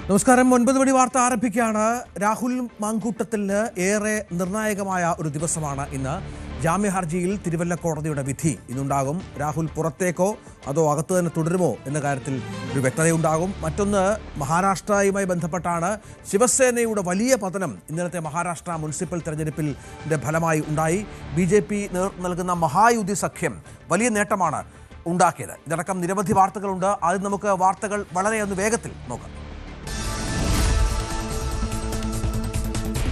നമസ്കാരം. 9 മണി വാർത്ത ആരംഭിക്കുകയാണ്. രാഹുൽ മാങ്കൂട്ടത്തിന് ഏറെ നിർണായകമായ ഒരു ദിവസമാണ് ഇന്ന്. ജാമ്യ ഹർജിയിൽ തിരുവല്ല കോടതിയുടെ വിധി ഇന്നുണ്ടാകും. രാഹുൽ പുറത്തേക്കോ അതോ അകത്ത് തന്നെ തുടരുമോ എന്ന കാര്യത്തിൽ ഒരു വ്യക്തതയുണ്ടാകും. മറ്റൊന്ന്, മഹാരാഷ്ട്രയുമായി ബന്ധപ്പെട്ടാണ് ശിവസേനയുടെ വലിയ പതനം ഇന്നലത്തെ മഹാരാഷ്ട്ര മുനിസിപ്പൽ തെരഞ്ഞെടുപ്പിൽ ഫലമായി ഉണ്ടായി. BJP നൽകുന്ന മഹായുതി സഖ്യം വലിയ നേട്ടമാണ് ഉണ്ടാക്കിയത്. ഇതടക്കം നിരവധി വാർത്തകളുണ്ട്. ആദ്യം നമുക്ക് വാർത്തകൾ വളരെ വേഗത്തിൽ നോക്കാം.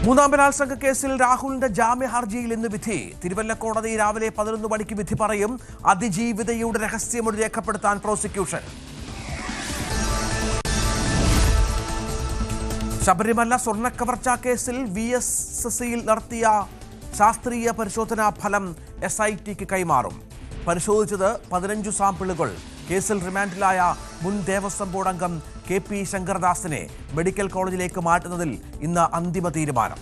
മൂന്നാം ബലാത്സംഗ കേസിൽ രാഹുലിന്റെ ജാമ്യ ഹർജിയിൽ ഇന്ന് വിധി. തിരുവല്ല കോടതി രാവിലെ 11 മണിക്ക് വിധി പറയും. അതിജീവിതയുടെ രഹസ്യമൊഴി രേഖപ്പെടുത്താൻ പ്രോസിക്യൂഷൻ. ശബരിമല സ്വർണ്ണക്കവർച്ചാ കേസിൽ VSSയിൽ നടത്തിയ ശാസ്ത്രീയ പരിശോധനാ ഫലം SITക്ക് കൈമാറും. പരിശോധിച്ചത് 15 സാമ്പിളുകൾ. കേസിൽ റിമാൻഡിലായ മുൻ ദേവസ്വം ബോർഡ് അംഗം KP ശങ്കരദാസിനെ മെഡിക്കൽ കോളേജിലേക്ക് മാറ്റുന്നതിൽ ഇന്ന് അന്തിമ തീരുമാനം.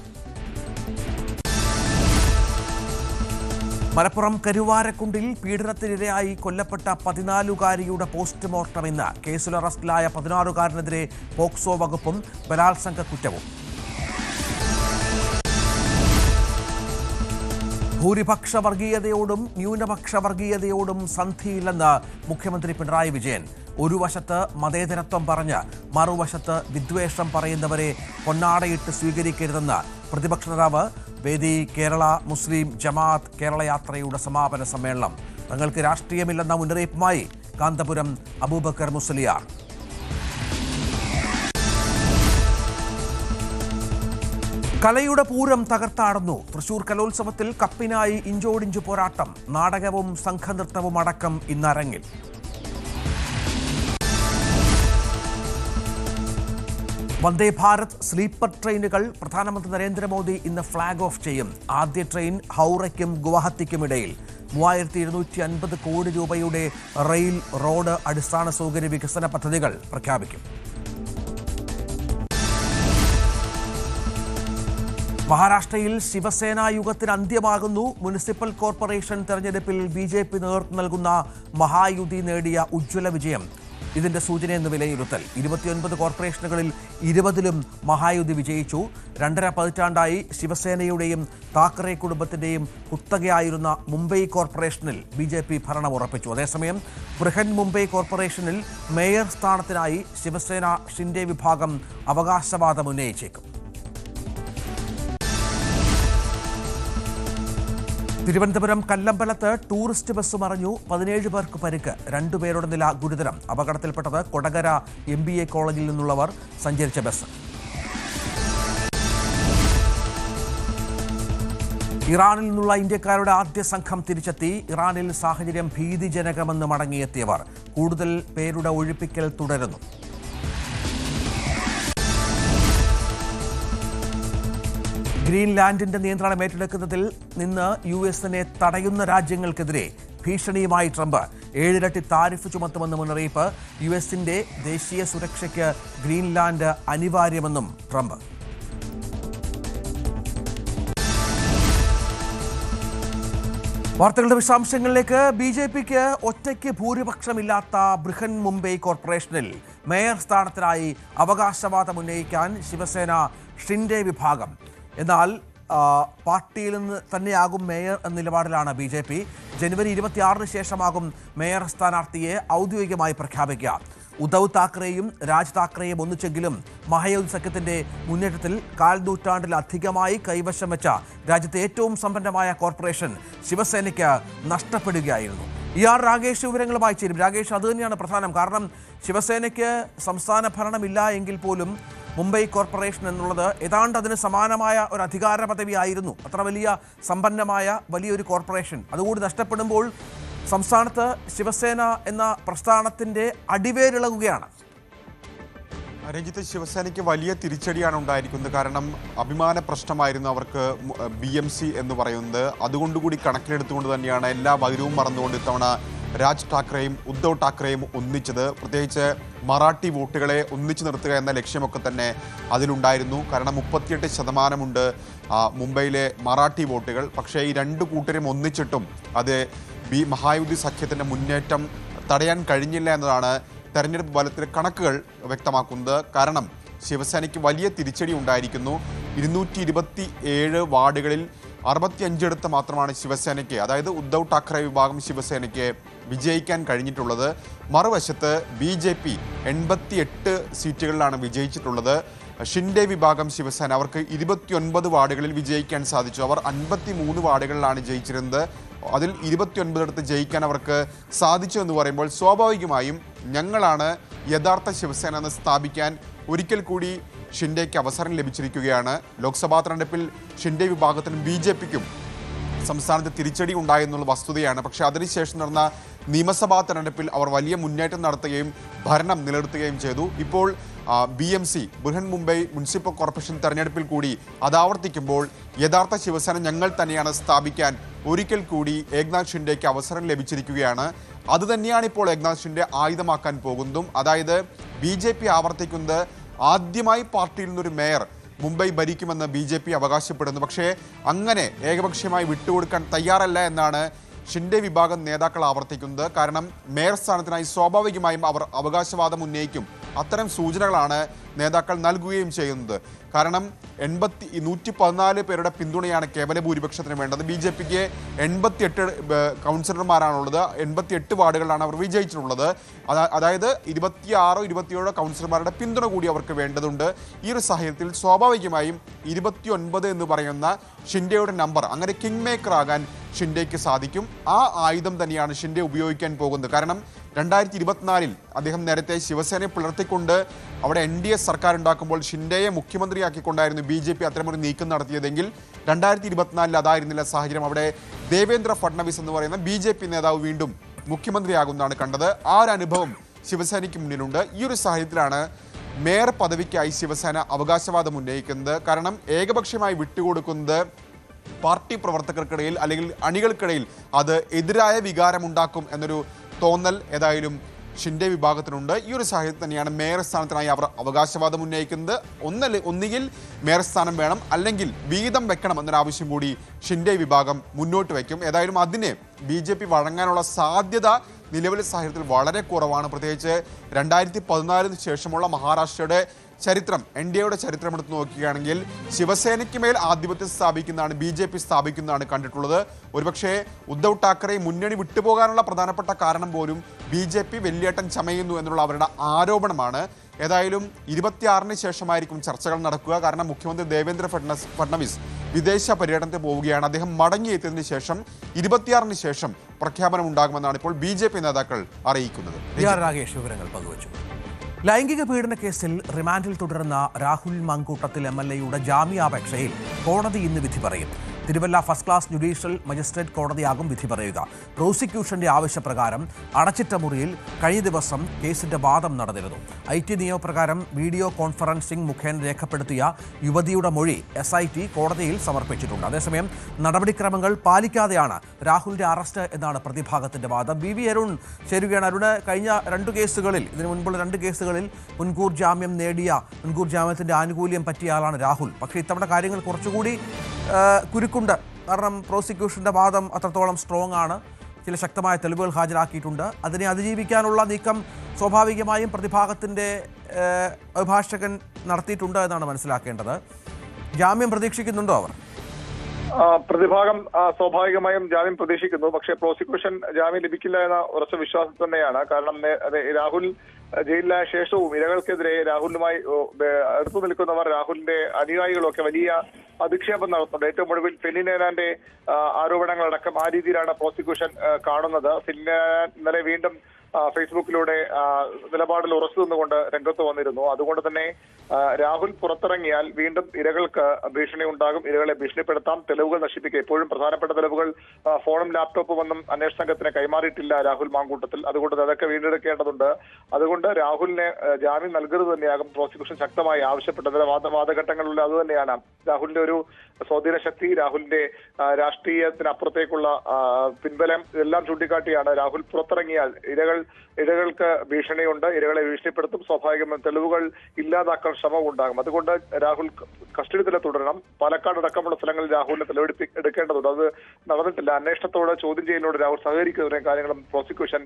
മലപ്പുറം കരുവാരക്കുണ്ടിൽ പീഡനത്തിനിരയായി കൊല്ലപ്പെട്ട 14-കാരിയുടെ പോസ്റ്റ്മോർട്ടം ഇന്ന്. കേസിൽ അറസ്റ്റിലായ 16-കാരനെതിരെ പോക്സോ വകുപ്പും ബലാത്സംഗ കുറ്റവും. ഭൂരിപക്ഷ വർഗീയതയോടും ന്യൂനപക്ഷ വർഗീയതയോടും സന്ധിയില്ലെന്ന് മുഖ്യമന്ത്രി പിണറായി വിജയൻ. ഒരു വശത്ത് മതേതരത്വം പറഞ്ഞ് മറുവശത്ത് വിദ്വേഷം പറയുന്നവരെ പൊന്നാടയിട്ട് സ്വീകരിക്കരുതെന്ന് പ്രതിപക്ഷ നേതാവ്. വേദി കേരള മുസ്ലിം ജമാഅത്ത് കേരള യാത്രയുടെ സമാപന സമ്മേളനം. തങ്ങൾക്ക് രാഷ്ട്രീയമില്ലെന്ന മുന്നറിയിപ്പുമായി കാന്തപുരം അബൂബക്കർ മുസ്ലിയാർ. കലയുടെ പൂരം തകർത്താടുന്നു. തൃശൂർ കലോത്സവത്തിൽ കപ്പിനായി ഇഞ്ചോടിഞ്ചു പോരാട്ടം. നാടകവും സംഘനൃത്തവും അടക്കം ഇന്നരങ്ങിൽ. വന്ദേ ഭാരത് സ്ലീപ്പർ ട്രെയിനുകൾ പ്രധാനമന്ത്രി നരേന്ദ്രമോദി ഇന്ന് ഫ്ളാഗ് ഓഫ് ചെയ്യും. ആദ്യ ട്രെയിൻ ഹൗറയ്ക്കും ഗുവാഹത്തിക്കുമിടയിൽ. 3250 കോടി രൂപയുടെ റെയിൽ, റോഡ്, അടിസ്ഥാന സൗകര്യ വികസന പദ്ധതികൾ പ്രഖ്യാപിക്കും. മഹാരാഷ്ട്രയിൽ ശിവസേനാ യുഗത്തിന് അന്ത്യമാകുന്നു. മുനിസിപ്പൽ കോർപ്പറേഷൻ തെരഞ്ഞെടുപ്പിൽ BJP നേതൃത്വം നൽകുന്ന മഹായുതി നേടിയ ഉജ്ജ്വല വിജയം ഇതിന്റെ സൂചനയെന്ന് വിലയിരുത്തൽ. 29 കോർപ്പറേഷനുകളിൽ 20ലും മഹായുതി വിജയിച്ചു. 2.5 പതിറ്റാണ്ടായി ശിവസേനയുടെയും താക്കറെ കുടുംബത്തിന്റെയും കുത്തകയായിരുന്ന മുംബൈ കോർപ്പറേഷനിൽ BJP ഭരണം ഉറപ്പിച്ചു. അതേസമയം ബൃഹൻ മുംബൈ കോർപ്പറേഷനിൽ മേയർ സ്ഥാനത്തിനായി ശിവസേന ഷിൻഡെ വിഭാഗം അവകാശവാദം ഉന്നയിച്ചേക്കും. തിരുവനന്തപുരം കല്ലമ്പലത്ത് ടൂറിസ്റ്റ് ബസ് മറിഞ്ഞു. 17 പേർക്ക് പരിക്ക്. 2 പേരുടെ നില ഗുരുതരം. അപകടത്തിൽപ്പെട്ടത് കൊടകര MBA കോളേജിൽ നിന്നുള്ളവർ സഞ്ചരിച്ച ബസ്. ഇറാനിൽ നിന്നുള്ള ഇന്ത്യക്കാരുടെ ആദ്യ സംഘം തിരിച്ചെത്തി. ഇറാനിൽ സാഹചര്യം ഭീതിജനകമെന്ന് മടങ്ങിയെത്തിയവർ. കൂടുതൽ പേരുടെ ഒഴിപ്പിക്കൽ തുടരുന്നു. ഗ്രീൻലാൻഡിന്റെ നിയന്ത്രണം ഏറ്റെടുക്കുന്നതിൽ നിന്ന് US-നെ തടയുന്ന രാജ്യങ്ങൾക്കെതിരെ ഭീഷണിയുമായി ട്രംപ്. 7 ഇരട്ടി താരിഫ് ചുമത്തുമെന്ന് മുന്നറിയിപ്പ്. US-ന്റെ ദേശീയ സുരക്ഷയ്ക്ക് ഗ്രീൻലാൻഡ് അനിവാര്യമെന്നും ട്രംപ്. വാർത്തകളുടെ വിശദാംശങ്ങളിലേക്ക്. BJPക്ക് ഒറ്റയ്ക്ക് ഭൂരിപക്ഷമില്ലാത്ത ബൃഹൻ മുംബൈ കോർപ്പറേഷനിൽ മേയർ സ്ഥാനത്തിനായി അവകാശവാദം ഉന്നയിക്കാൻ ശിവസേന ഷിൻഡെ വിഭാഗം. എന്നാൽ പാർട്ടിയിൽ നിന്ന് തന്നെയാകും മേയർ എന്ന നിലപാടിലാണ് BJP. ജനുവരി 26 ശേഷമാകും മേയർ സ്ഥാനാർത്ഥിയെ ഔദ്യോഗികമായി പ്രഖ്യാപിക്കുക. ഉദ്ധവ് താക്കറെയും രാജ് താക്കറെയും ഒന്നിച്ചെങ്കിലും മഹായുതി സഖ്യത്തിന്റെ മുന്നേറ്റത്തിൽ 4 നൂറ്റാണ്ടിലധികമായി കൈവശം വെച്ച രാജ്യത്തെ ഏറ്റവും സമ്പന്നമായ കോർപ്പറേഷൻ ശിവസേനയ്ക്ക് നഷ്ടപ്പെടുകയായിരുന്നു. രാകേഷ് വിവരങ്ങളുമായി ചേരും. രാകേഷ്, അതുതന്നെയാണ് പ്രധാനം. കാരണം ശിവസേനയ്ക്ക് സംസ്ഥാന ഭരണമില്ല എങ്കിൽ പോലും മുംബൈ കോർപ്പറേഷൻ എന്നുള്ളത് ഏതാണ്ട് അതിന് സമാനമായ ഒരു അധികാര പദവിയായിരുന്നു. അത്ര വലിയ സമ്പന്നമായ വലിയൊരു കോർപ്പറേഷൻ അതുകൂടി നഷ്ടപ്പെടുമ്പോൾ സംസ്ഥാനത്ത് ശിവസേന എന്ന പ്രസ്ഥാനത്തിന്റെ അടിവേരിളകുകയാണ്. രഞ്ജിത്ത്, ശിവസേനയ്ക്ക് വലിയ തിരിച്ചടിയാണ് ഉണ്ടായിരിക്കുന്നത്. കാരണം അഭിമാന പ്രശ്നമായിരുന്നു അവർക്ക് BMC എന്ന് പറയുന്നത്. അതുകൊണ്ടുകൂടി കണക്കിലെടുത്തുകൊണ്ട് തന്നെയാണ് എല്ലാ വൈരവും മറന്നുകൊണ്ട് ഇത്തവണ രാജ് ഠാക്കറെയും ഉദ്ധവ് ഠാക്കറെയും ഒന്നിച്ചത്. പ്രത്യേകിച്ച് മറാഠി വോട്ടുകളെ ഒന്നിച്ചു നിർത്തുക എന്ന ലക്ഷ്യമൊക്കെ തന്നെ അതിലുണ്ടായിരുന്നു. കാരണം 38% മുംബൈയിലെ മറാഠി വോട്ടുകൾ. പക്ഷേ ഈ 2 കൂട്ടരും ഒന്നിച്ചിട്ടും അത് മഹായുതി സഖ്യത്തിൻ്റെ മുന്നേറ്റം തടയാൻ കഴിഞ്ഞില്ല എന്നതാണ് തെരഞ്ഞെടുപ്പ് ഫലത്തിലെ കണക്കുകൾ വ്യക്തമാക്കുന്നത്. കാരണം ശിവസേനയ്ക്ക് വലിയ തിരിച്ചടി ഉണ്ടായിരിക്കുന്നു. 227 വാർഡുകളിൽ 65 മാത്രമാണ് ശിവസേനയ്ക്ക്, അതായത് ഉദ്ധവ് ഠാക്കറെ വിഭാഗം ശിവസേനയ്ക്ക് വിജയിക്കാൻ കഴിഞ്ഞിട്ടുള്ളത്. മറുവശത്ത് BJP 88 സീറ്റുകളിലാണ് വിജയിച്ചിട്ടുള്ളത്. ഷിൻഡെ വിഭാഗം ശിവസേന അവർക്ക് 29 വാർഡുകളിൽ വിജയിക്കാൻ സാധിച്ചു. അവർ 53 വാർഡുകളിലാണ് ജയിച്ചിരുന്നത്. അതിൽ 29 ജയിക്കാൻ അവർക്ക് സാധിച്ചു എന്ന് പറയുമ്പോൾ സ്വാഭാവികമായും ഞങ്ങളാണ് യഥാർത്ഥ ശിവസേന എന്ന് സ്ഥാപിക്കാൻ ഒരിക്കൽ കൂടി ഷിൻഡെയ്ക്ക് അവസരം ലഭിച്ചിരിക്കുകയാണ്. ലോക്സഭാ തെരഞ്ഞെടുപ്പിൽ ഷിൻഡെ വിഭാഗത്തിനും BJPക്കും സംസ്ഥാനത്ത് തിരിച്ചടി ഉണ്ടായെന്നുള്ള വസ്തുതയാണ്. പക്ഷേ അതിനുശേഷം നടന്ന നിയമസഭാ തെരഞ്ഞെടുപ്പിൽ അവർ വലിയ മുന്നേറ്റം നടത്തുകയും ഭരണം നിലനിർത്തുകയും ചെയ്തു. ഇപ്പോൾ BMC Brihan Mumbai municipal corporation തെരഞ്ഞെടുപ്പിൽ കൂടി അത് ആവർത്തിക്കുമ്പോൾ യഥാർത്ഥ ശിവസേന ഞങ്ങൾ തന്നെയാണ് സ്ഥാപിക്കാൻ ഒരിക്കൽ കൂടി ഏക്നാഥ് ഷിൻഡെയ്ക്ക് അവസരം ലഭിച്ചിരിക്കുകയാണ്. അതുതന്നെയാണ് ഇപ്പോൾ ഏക്നാഥ് ഷിൻഡെ ആയുധമാക്കാൻ പോകുന്നതും. അതായത് BJP ആവർത്തിക്കുന്നത് ആദ്യമായി പാർട്ടിയിൽ നിന്നൊരു മേയർ മുംബൈ ഭരിക്കുമെന്ന് BJP അവകാശപ്പെടുന്നു. പക്ഷേ അങ്ങനെ ഏകപക്ഷീയമായി വിട്ടുകൊടുക്കാൻ തയ്യാറല്ല എന്നാണ് ഷിൻഡെ വിഭാഗം നേതാക്കൾ ആവർത്തിക്കുന്നത്. കാരണം മേയർ സ്ഥാനത്തിനായി സ്വാഭാവികമായും അവർ അവകാശവാദം ഉന്നയിക്കും. അത്തരം സൂചനകളാണ് നേതാക്കൾ നൽകുകയും ചെയ്യുന്നത്. കാരണം 114 പേരുടെ പിന്തുണയാണ് കേവല ഭൂരിപക്ഷത്തിന് വേണ്ടത്. BJPക്ക് 88 കൗൺസിലർമാരാണുള്ളത്. 88 വാർഡുകളിലാണ് അവർ വിജയിച്ചിട്ടുള്ളത്. അതായത് 26-27 കൗൺസിലർമാരുടെ പിന്തുണ കൂടി അവർക്ക് വേണ്ടതുണ്ട്. ഈ ഒരു സാഹചര്യത്തിൽ സ്വാഭാവികമായും 29 എന്ന് പറയുന്ന ഷിൻഡെയുടെ നമ്പർ, അങ്ങനെ കിങ് മേക്കർ ആകാൻ ഷിൻഡെയ്ക്ക് സാധിക്കും. ആ ആയുധം തന്നെയാണ് ഷിൻഡെ ഉപയോഗിക്കാൻ പോകുന്നത്. കാരണം 2024 അദ്ദേഹം നേരത്തെ ശിവസേനയെ പിളർത്തിക്കൊണ്ട് അവിടെ NDA സർക്കാർ ഉണ്ടാക്കുമ്പോൾ ഷിൻഡെയെ മുഖ്യമന്ത്രിയാക്കിക്കൊണ്ടായിരുന്നു BJP അത്തരമൊരു നീക്കം നടത്തിയതെങ്കിൽ 2024 അതായിരുന്നില്ല സാഹചര്യം. അവിടെ ദേവേന്ദ്ര ഫഡ്നവിസ് എന്ന് പറയുന്ന BJP നേതാവ് വീണ്ടും മുഖ്യമന്ത്രിയാകുന്നതാണ് കണ്ടത്. ആ ഒരു അനുഭവം ശിവസേനയ്ക്ക് മുന്നിലുണ്ട്. ഈ ഒരു സാഹചര്യത്തിലാണ് മേയർ പദവിക്കായി ശിവസേന അവകാശവാദം ഉന്നയിക്കുന്നത്. കാരണം ഏകപക്ഷീയമായി വിട്ടുകൊടുക്കുന്നത് പാർട്ടി പ്രവർത്തകർക്കിടയിൽ അല്ലെങ്കിൽ അണികൾക്കിടയിൽ അത് എതിരായ വികാരമുണ്ടാക്കും എന്നൊരു തോന്നൽ ഏതായാലും ഷിൻഡെ വിഭാഗത്തിനുണ്ട്. ഈ ഒരു സാഹചര്യത്തിൽ തന്നെയാണ് മേയർ സ്ഥാനത്തിനായി അവർ അവകാശവാദം ഉന്നയിക്കുന്നത്. ഒന്നുകിൽ മേയർ സ്ഥാനം വേണം, അല്ലെങ്കിൽ വീതം വെക്കണം എന്നൊരാവശ്യം കൂടി ഷിൻഡെ വിഭാഗം മുന്നോട്ട് വയ്ക്കും. ഏതായാലും അതിന് BJP വഴങ്ങാനുള്ള സാധ്യത നിലവിലെ സാഹചര്യത്തിൽ വളരെ കുറവാണ്. പ്രത്യേകിച്ച് 2014 ശേഷമുള്ള മഹാരാഷ്ട്രയുടെ ചരിത്രം, NDAയുടെ ചരിത്രം എടുത്ത് നോക്കുകയാണെങ്കിൽ ശിവസേനയ്ക്ക് മേൽ ആധിപത്യം സ്ഥാപിക്കുന്നതാണ് BJP സ്ഥാപിക്കുന്നതാണ് കണ്ടിട്ടുള്ളത്. ഒരുപക്ഷെ ഉദ്ധവ് ഠാക്കറെ മുന്നണി വിട്ടുപോകാനുള്ള പ്രധാനപ്പെട്ട കാരണം പോലും BJP വെള്ളിയേട്ടൻ ചമയുന്നു എന്നുള്ള അവരുടെ ആരോപണമാണ്. ഏതായാലും 26-ന് ശേഷമായിരിക്കും ചർച്ചകൾ നടക്കുക. കാരണം മുഖ്യമന്ത്രി ദേവേന്ദ്ര ഫഡ്നവിസ് വിദേശ പര്യടനത്തിൽ പോവുകയാണ്. അദ്ദേഹം മടങ്ങിയെത്തിയതിനു ശേഷം 26-ന് ശേഷം പ്രഖ്യാപനം ഉണ്ടാകുമെന്നാണ് ഇപ്പോൾ BJP നേതാക്കൾ അറിയിക്കുന്നത്. രാകേഷ് വിവരങ്ങൾ പങ്കുവച്ചു. ലൈംഗിക പീഡന കേസിൽ റിമാൻഡിൽ തുടരുന്ന രാഹുൽ മാങ്കൂട്ടത്തിൽ MLAയുടെ ജാമ്യാപേക്ഷയിൽ കോടതി ഇന്ന് വിധി പറയും. Thiruvalla first class judicial magistrate കോടതിയാകും വിധി പറയുക. പ്രോസിക്യൂഷന്റെ ആവശ്യപ്രകാരം അടച്ചിട്ട മുറിയിൽ കഴിഞ്ഞ ദിവസം കേസിന്റെ വാദം നടന്നിരുന്നു. IT നിയമപ്രകാരം വീഡിയോ കോൺഫറൻസിംഗ് മുഖേന രേഖപ്പെടുത്തിയ യുവതിയുടെ മൊഴി SIT കോടതിയിൽ സമർപ്പിച്ചിട്ടുണ്ട്. അതേസമയം നടപടിക്രമങ്ങൾ പാലിക്കാതെയാണ് രാഹുലിന്റെ അറസ്റ്റ് എന്നാണ് പ്രതിഭാഗത്തിന്റെ വാദം. BV അരുൺ ചേരുകയാണ്. അരുണ്, കഴിഞ്ഞ 2 കേസുകളിൽ, ഇതിനു മുൻപുള്ള 2 കേസുകളിൽ മുൻകൂർ ജാമ്യം നേടിയ, മുൻകൂർ ജാമ്യത്തിന്റെ ആനുകൂല്യം പറ്റിയ ആളാണ് രാഹുൽ. പക്ഷേ ഇത്തവണ കാര്യങ്ങൾ കുറച്ചുകൂടി കുരുക്കുണ്ട്. കാരണം പ്രോസിക്യൂഷന്റെ വാദം അത്രത്തോളം സ്ട്രോങ് ആണ്. ചില ശക്തമായ തെളിവുകൾ ഹാജരാക്കിയിട്ടുണ്ട്. അതിനെ അതിജീവിക്കാനുള്ള നീക്കം സ്വാഭാവികമായും പ്രതിഭാഗത്തിൻ്റെ അഭിഭാഷകൻ നടത്തിയിട്ടുണ്ട് എന്നാണ് മനസ്സിലാക്കേണ്ടത്. ജാമ്യം പ്രതീക്ഷിക്കുന്നുണ്ടോ അവർ? പ്രതിഭാഗം സ്വാഭാവികമായും ജാമ്യം പ്രതീക്ഷിക്കുന്നു. പക്ഷേ പ്രോസിക്യൂഷൻ ജാമ്യം ലഭിക്കില്ല എന്ന ഉറച്ച വിശ്വാസം തന്നെയാണ്. കാരണം രാഹുൽ ജയിലിലായ ശേഷവും ഇരകൾക്കെതിരെ രാഹുലുമായി അടുത്തു നിൽക്കുന്നവർ, രാഹുലിന്റെ അനുയായികളൊക്കെ വലിയ അധിക്ഷേപം നടത്തുന്നുണ്ട്. ഏറ്റവും ഒടുവിൽ ഫെലിനാന്റെ ആരോപണങ്ങളടക്കം ആ രീതിയിലാണ് പ്രോസിക്യൂഷൻ കാണുന്നത്. ഫെലിനാൻ ഇന്നലെ വീണ്ടും ഫേസ്ബുക്കിലൂടെ നിലപാടിൽ ഉറച്ചു നിന്നുകൊണ്ട് രംഗത്ത് വന്നിരുന്നു. അതുകൊണ്ട് തന്നെ രാഹുൽ പുറത്തിറങ്ങിയാൽ വീണ്ടും ഇരകൾക്ക് ഭീഷണി ഉണ്ടാകും, ഇരകളെ ഭീഷണിപ്പെടുത്താം, തെളിവുകൾ നശിപ്പിക്കുക. എപ്പോഴും പ്രധാനപ്പെട്ട തെളിവുകൾ ഫോണും ലാപ്ടോപ്പും ഒന്നും അന്വേഷണ സംഘത്തിന് കൈമാറിയിട്ടില്ല രാഹുൽ മാങ്കൂട്ടത്തിൽ. അതുകൊണ്ട് അതൊക്കെ വീണ്ടെടുക്കേണ്ടതുണ്ട്. അതുകൊണ്ട് രാഹുലിന് ജാമ്യം നൽകരുത് തന്നെയാകും പ്രോസിക്യൂഷൻ ശക്തമായി ആവശ്യപ്പെട്ടത്. വാദഘട്ടങ്ങളിൽ അത് തന്നെയാണ്. രാഹുലിന്റെ ഒരു സ്വാധീന ശക്തി, രാഹുലിന്റെ രാഷ്ട്രീയത്തിനപ്പുറത്തേക്കുള്ള പിൻബലം, ഇതെല്ലാം ചൂണ്ടിക്കാട്ടിയാണ് രാഹുൽ പുറത്തിറങ്ങിയാൽ ഇരകൾ ഇരകൾക്ക് ഭീഷണിയുണ്ട്, ഇരകളെ ഭീഷണിപ്പെടുത്തും, സ്വാഭാവികമായും തെളിവുകൾ ഇല്ലാതാക്കാൻ ശ്രമം ഉണ്ടാകും. അതുകൊണ്ട് രാഹുൽ കസ്റ്റഡി തന്നെ തുടരണം. പാലക്കാട് അടക്കമുള്ള സ്ഥലങ്ങളിൽ രാഹുലിനെ തെളിവെടുപ്പ് എടുക്കേണ്ടതുണ്ട്. അത് നടന്നിട്ടില്ല. അന്വേഷണത്തോട് ചോദ്യം ചെയ്യലിനോട് രാഹുൽ സഹകരിക്കുന്ന കാര്യങ്ങളും പ്രോസിക്യൂഷൻ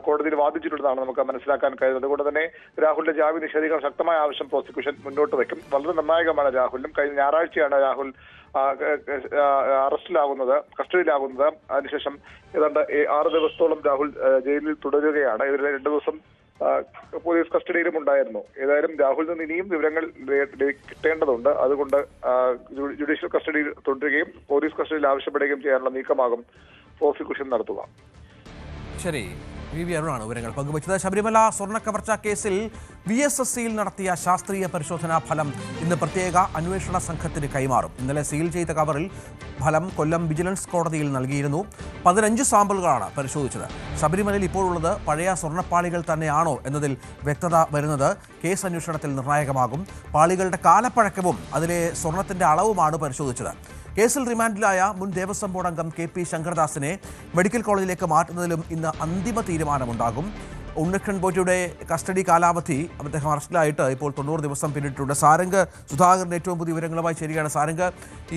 കോടതിയിൽ വാദിച്ചിട്ടുള്ളതാണ് നമുക്ക് മനസ്സിലാക്കാൻ കഴിയുന്നത്. അതുകൊണ്ട് തന്നെ രാഹുലിന്റെ ജാമ്യം നിഷേധിക്കാൻ ശക്തമായ ആവശ്യം പ്രോസിക്യൂഷൻ മുന്നോട്ട് വയ്ക്കും. വളരെ നിർണായകമാണ് രാഹുലിനും. കഴിഞ്ഞ ഞായറാഴ്ചയാണ് രാഹുൽ അറസ്റ്റിലാകുന്നത്, കസ്റ്റഡിയിലാകുന്നത്. അതിനുശേഷം ഏതാണ്ട് 6 ദിവസത്തോളം രാഹുൽ ജയിലിൽ തുടരുകയാണ്. ഇതിൽ 2 ദിവസം പോലീസ് കസ്റ്റഡിയിലും ഉണ്ടായിരുന്നു. ഏതായാലും രാഹുലിൽ നിന്ന് ഇനിയും വിവരങ്ങൾ കിട്ടേണ്ടതുണ്ട്. അതുകൊണ്ട് ജുഡീഷ്യൽ കസ്റ്റഡിയിൽ തുടരുകയും പോലീസ് കസ്റ്റഡിയിൽ ആവശ്യപ്പെടുകയും ചെയ്യാനുള്ള നീക്കമാകും പ്രോസിക്യൂഷൻ നടത്തുക. ശരി, വി അരുണാണ് വിവരങ്ങൾ പങ്കുവച്ചത്. ശബരിമല സ്വർണ്ണ കവർച്ചാ കേസിൽ VSSCയിൽ നടത്തിയ ശാസ്ത്രീയ പരിശോധനാ ഫലം ഇന്ന് പ്രത്യേക അന്വേഷണ സംഘത്തിന് കൈമാറും. ഇന്നലെ സീൽ ചെയ്ത കവറിൽ ഫലം കൊല്ലം വിജിലൻസ് കോടതിയിൽ നൽകിയിരുന്നു. 15 സാമ്പിളുകളാണ് പരിശോധിച്ചത്. ശബരിമലയിൽ ഇപ്പോഴുള്ളത് പഴയ സ്വർണ്ണപ്പാളികൾ തന്നെയാണോ എന്നതിൽ വ്യക്തത വരുന്നത് കേസ് അന്വേഷണത്തിൽ നിർണായകമാകും. പാളികളുടെ കാലപ്പഴക്കവും അതിലെ സ്വർണത്തിന്റെ അളവുമാണ് പരിശോധിച്ചത്. കേസിൽ റിമാൻഡിലായ മുൻ ദേവസ്വം ബോർഡ് അംഗം KP ശങ്കർദാസിനെ മെഡിക്കൽ കോളേജിലേക്ക് മാറ്റുന്നതിലും ഇന്ന് അന്തിമ തീരുമാനമുണ്ടാകും. ഉണ്ണിക്കണ്ണൻ പോറ്റിയുടെ കസ്റ്റഡി കാലാവധി അദ്ദേഹം അറസ്റ്റിലായിട്ട് ഇപ്പോൾ 90 ദിവസം പിന്നിട്ടിട്ടുണ്ട്. സാരംഗ് സുധാകരൻ ഏറ്റവും പുതിയ വിവരങ്ങളുമായി ശരിയാണ്. സാരംഗ്,